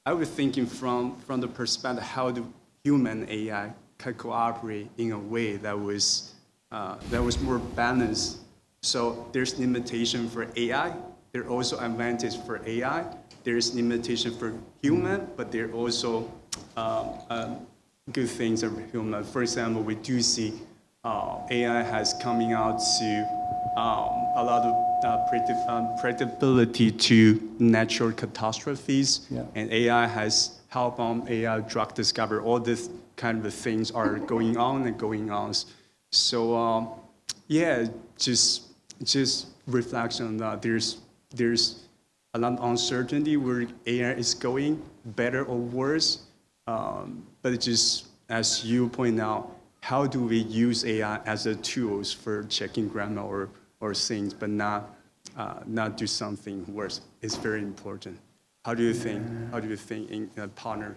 [SPEAKER 8] I was thinking from the perspective how do human AI can cooperate in a way that was more balanced. So there's limitation for AI. There are also advantage for AI. There's limitation for human, but there are also good things for human. For example, we do see AI has coming out to a lot of predictability to natural catastrophes, and AI has helped on AI drug discovery. All these kind of things are going on and going on. So just reflection on that. There's a lot of uncertainty where AI is going, better or worse. But it just as you point out, how do we use AI as a tools for checking grammar or things, but not do something worse? It's very important. How do you think? How do you think in a partner?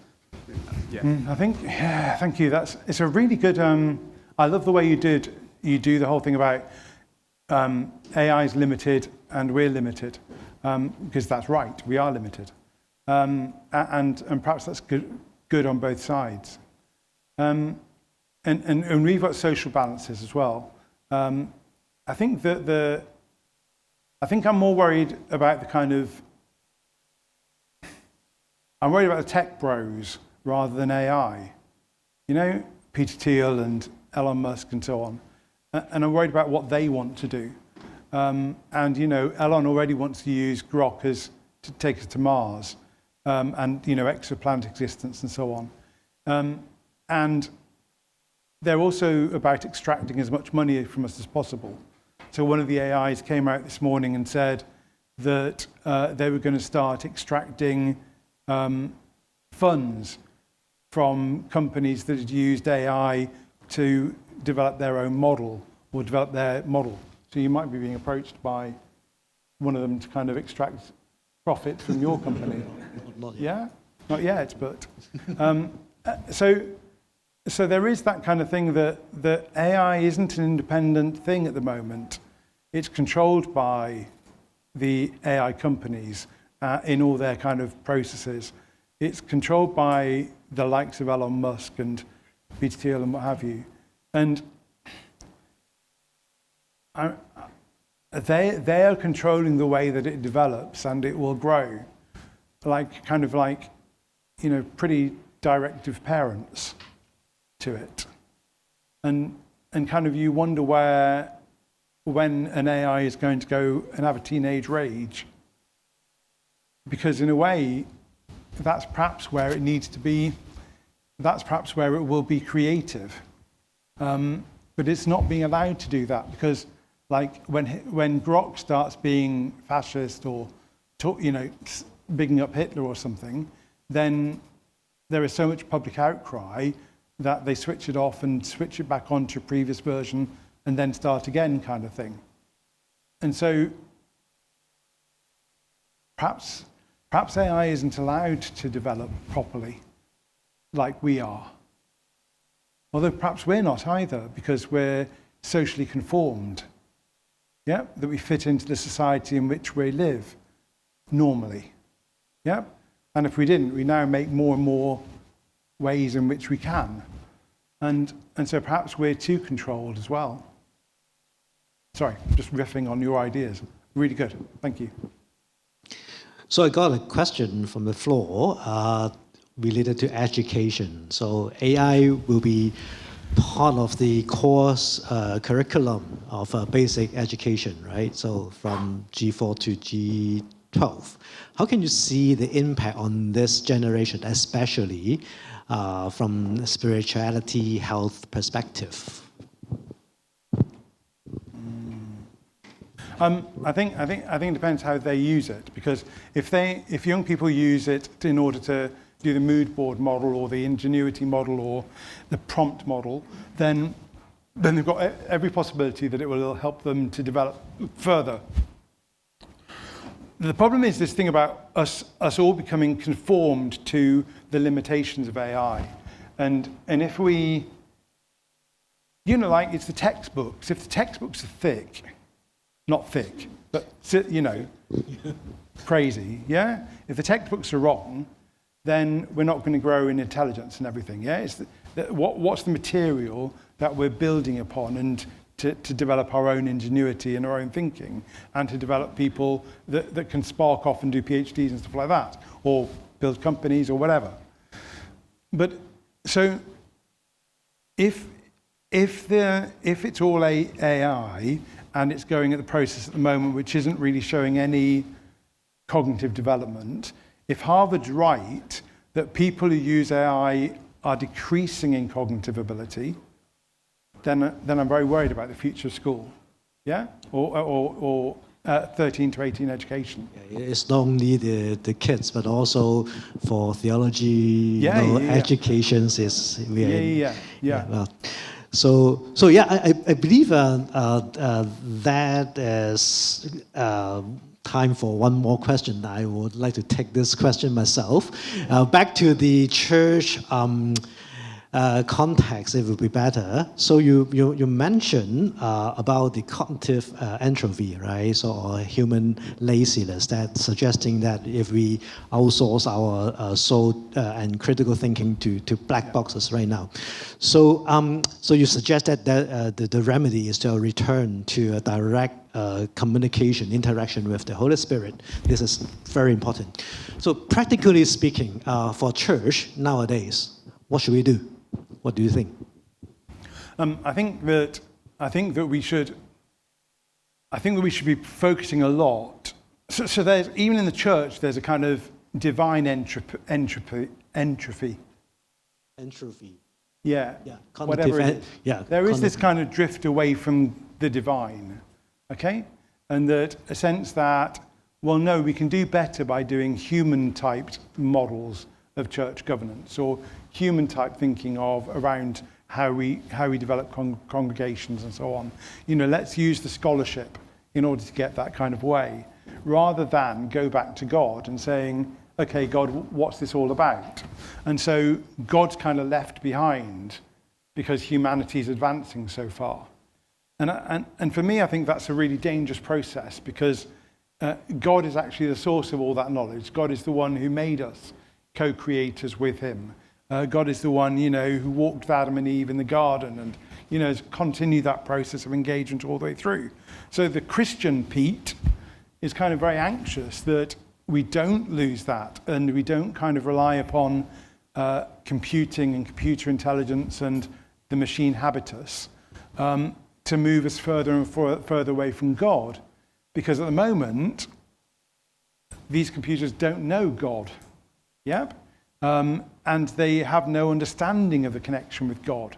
[SPEAKER 2] I think, thank you. It's a really good. I love the way you do the whole thing about AI is limited and we're limited, because that's right. We are limited, and perhaps that's good on both sides. And we've got social balances as well. I think that I think I'm more worried about I'm worried about the tech bros rather than AI. You know, Peter Thiel and Elon Musk and so on. And I'm worried about what they want to do. And you know, Elon already wants to use Grok to take us to Mars, and you know, exoplanet existence and so on. And they're also about extracting as much money from us as possible. So one of the AIs came out this morning and said that they were going to start extracting funds from companies that had used AI to develop their own model or develop their model. So you might be being approached by one of them to kind of extract profit from your company.
[SPEAKER 1] Not yet.
[SPEAKER 2] Yeah, not yet, but so there is that kind of thing that AI isn't an independent thing at the moment. It's controlled by the AI companies in all their kind of processes. It's controlled by the likes of Elon Musk and Peter Thiel and what have you. And they are controlling the way that it develops, and it will grow, like you know, pretty directive parents to it. And kind of you wonder when an AI is going to go and have a teenage rage, because in a way that's perhaps where it needs to be. That's perhaps where it will be creative, but it's not being allowed to do that because, like, when Grok starts being fascist or, bigging up Hitler or something, then there is so much public outcry that they switch it off and switch it back on to a previous version and then start again kind of thing. And so perhaps AI isn't allowed to develop properly like we are. Although perhaps we're not either, because we're socially conformed. Yeah, that we fit into the society in which we live normally. Yeah, and if we didn't, we now make more and more ways in which we can. And so perhaps we're too controlled as well. Sorry, just riffing on your ideas. Really good, thank you.
[SPEAKER 1] So I got a question from the floor related to education. So AI will be part of the course curriculum of basic education, right? So from G4 to G12. How can you see the impact on this generation, especially from spirituality, health perspective?
[SPEAKER 2] I think it depends how they use it, because if young people use it in order to do the mood board model or the ingenuity model or the prompt model, then they've got every possibility that it will help them to develop further. The problem is this thing about us all becoming conformed to the limitations of AI. And if we, like it's the textbooks. If the textbooks are thick, not thick, but, crazy, yeah? If the textbooks are wrong, then we're not going to grow in intelligence and everything, yeah? It's what's the material that we're building upon and to develop our own ingenuity and our own thinking and to develop people that can spark off and do PhDs and stuff like that, or build companies or whatever. But so if it's all AI and it's going at the process at the moment which isn't really showing any cognitive development, if Harvard's right that people who use AI are decreasing in cognitive ability, then I'm very worried about the future of school, yeah, or 13 to 18 education.
[SPEAKER 1] It's not only the kids, but also for theology, educations is well. So I believe that is time for one more question. I would like to take this question myself. Back to the church context, it would be better. So you mentioned about the cognitive entropy, right? So or human laziness, that suggesting that if we outsource our soul and critical thinking to black boxes right now. So you suggest that the remedy is to return to a direct communication, interaction with the Holy Spirit. This is very important. So practically speaking, for church nowadays, what should we do? What do you think?
[SPEAKER 2] I think that we should be focusing a lot. So there's, even in the church, there's a kind of divine entropy. Yeah. Whatever it is. There is this kind of drift away from the divine. Okay? And that a sense that, well, no, we can do better by doing human-typed models of church governance, or human-type thinking around how we develop congregations and so on. Let's use the scholarship in order to get that kind of way, rather than go back to God and saying, okay, God, what's this all about? And so God's kind of left behind because humanity is advancing so far. And for me, I think that's a really dangerous process, because God is actually the source of all that knowledge. God is the one who made us co-creators with him. God is the one, who walked with Adam and Eve in the garden and, has continued that process of engagement all the way through. So the Christian Pete is kind of very anxious that we don't lose that and we don't kind of rely upon computing and computer intelligence and the machine habitus to move us further and further away from God. Because at the moment, these computers don't know God. Yep. And they have no understanding of the connection with God.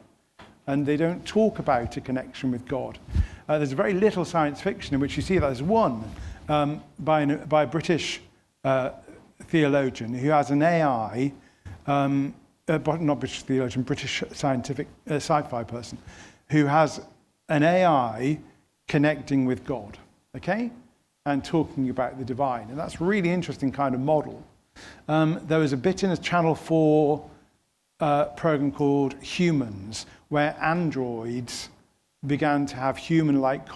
[SPEAKER 2] and they don't talk about a connection with God. There's very little science fiction in which you see that. There's one by a British theologian who has an AI, not British theologian, British scientific sci-fi person, who has an AI connecting with God, okay, and talking about the divine. And that's a really interesting kind of model. There was a bit in a Channel 4 program called Humans, where androids began to have human-like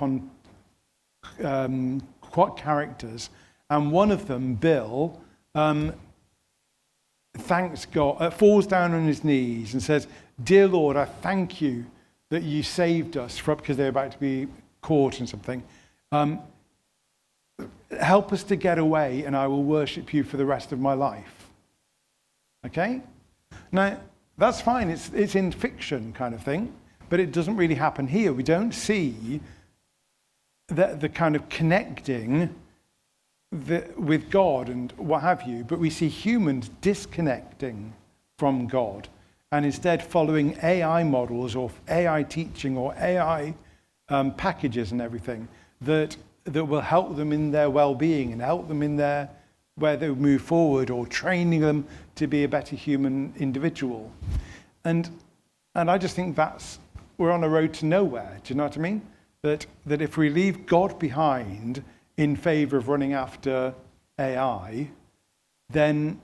[SPEAKER 2] characters, and one of them, Bill, thanks God, falls down on his knees and says, "Dear Lord, I thank you that you saved us," because they're about to be caught in something. "Help us to get away, and I will worship you for the rest of my life." Okay? Now, that's fine. It's in fiction kind of thing, but it doesn't really happen here. We don't see the kind of connecting with God and what have you, but we see humans disconnecting from God and instead following AI models or AI teaching or AI packages and everything that will help them in their well-being and help them in where they move forward, or training them to be a better human individual. And I just think we're on a road to nowhere. Do you know what I mean? That if we leave God behind in favor of running after AI, then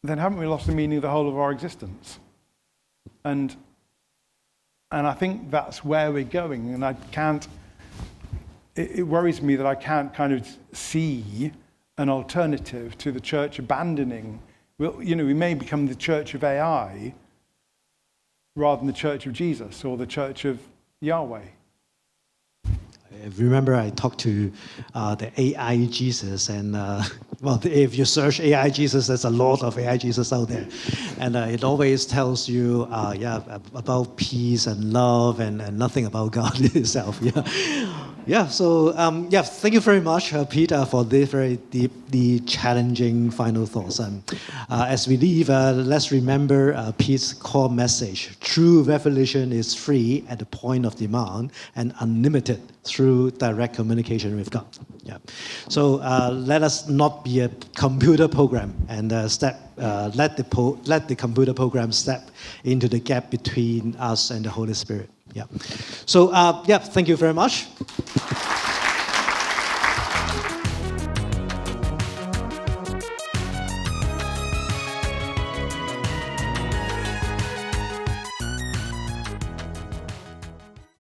[SPEAKER 2] haven't we lost the meaning of the whole of our existence? And I think that's where we're going. And it worries me that I can't kind of see an alternative to the church abandoning. We may become the church of AI rather than the church of Jesus or the church of Yahweh.
[SPEAKER 1] Remember, I talked to the AI Jesus, and if you search AI Jesus, there's a lot of AI Jesus out there, and it always tells you, about peace and love, and nothing about God Himself. So thank you very much, Peter, for this very deeply challenging final thoughts. As we leave, let's remember Pete's core message: true revelation is free at the point of demand and unlimited through direct communication with God. So let us not be a computer program and let the computer program step into the gap between us and the Holy Spirit. So thank you very much.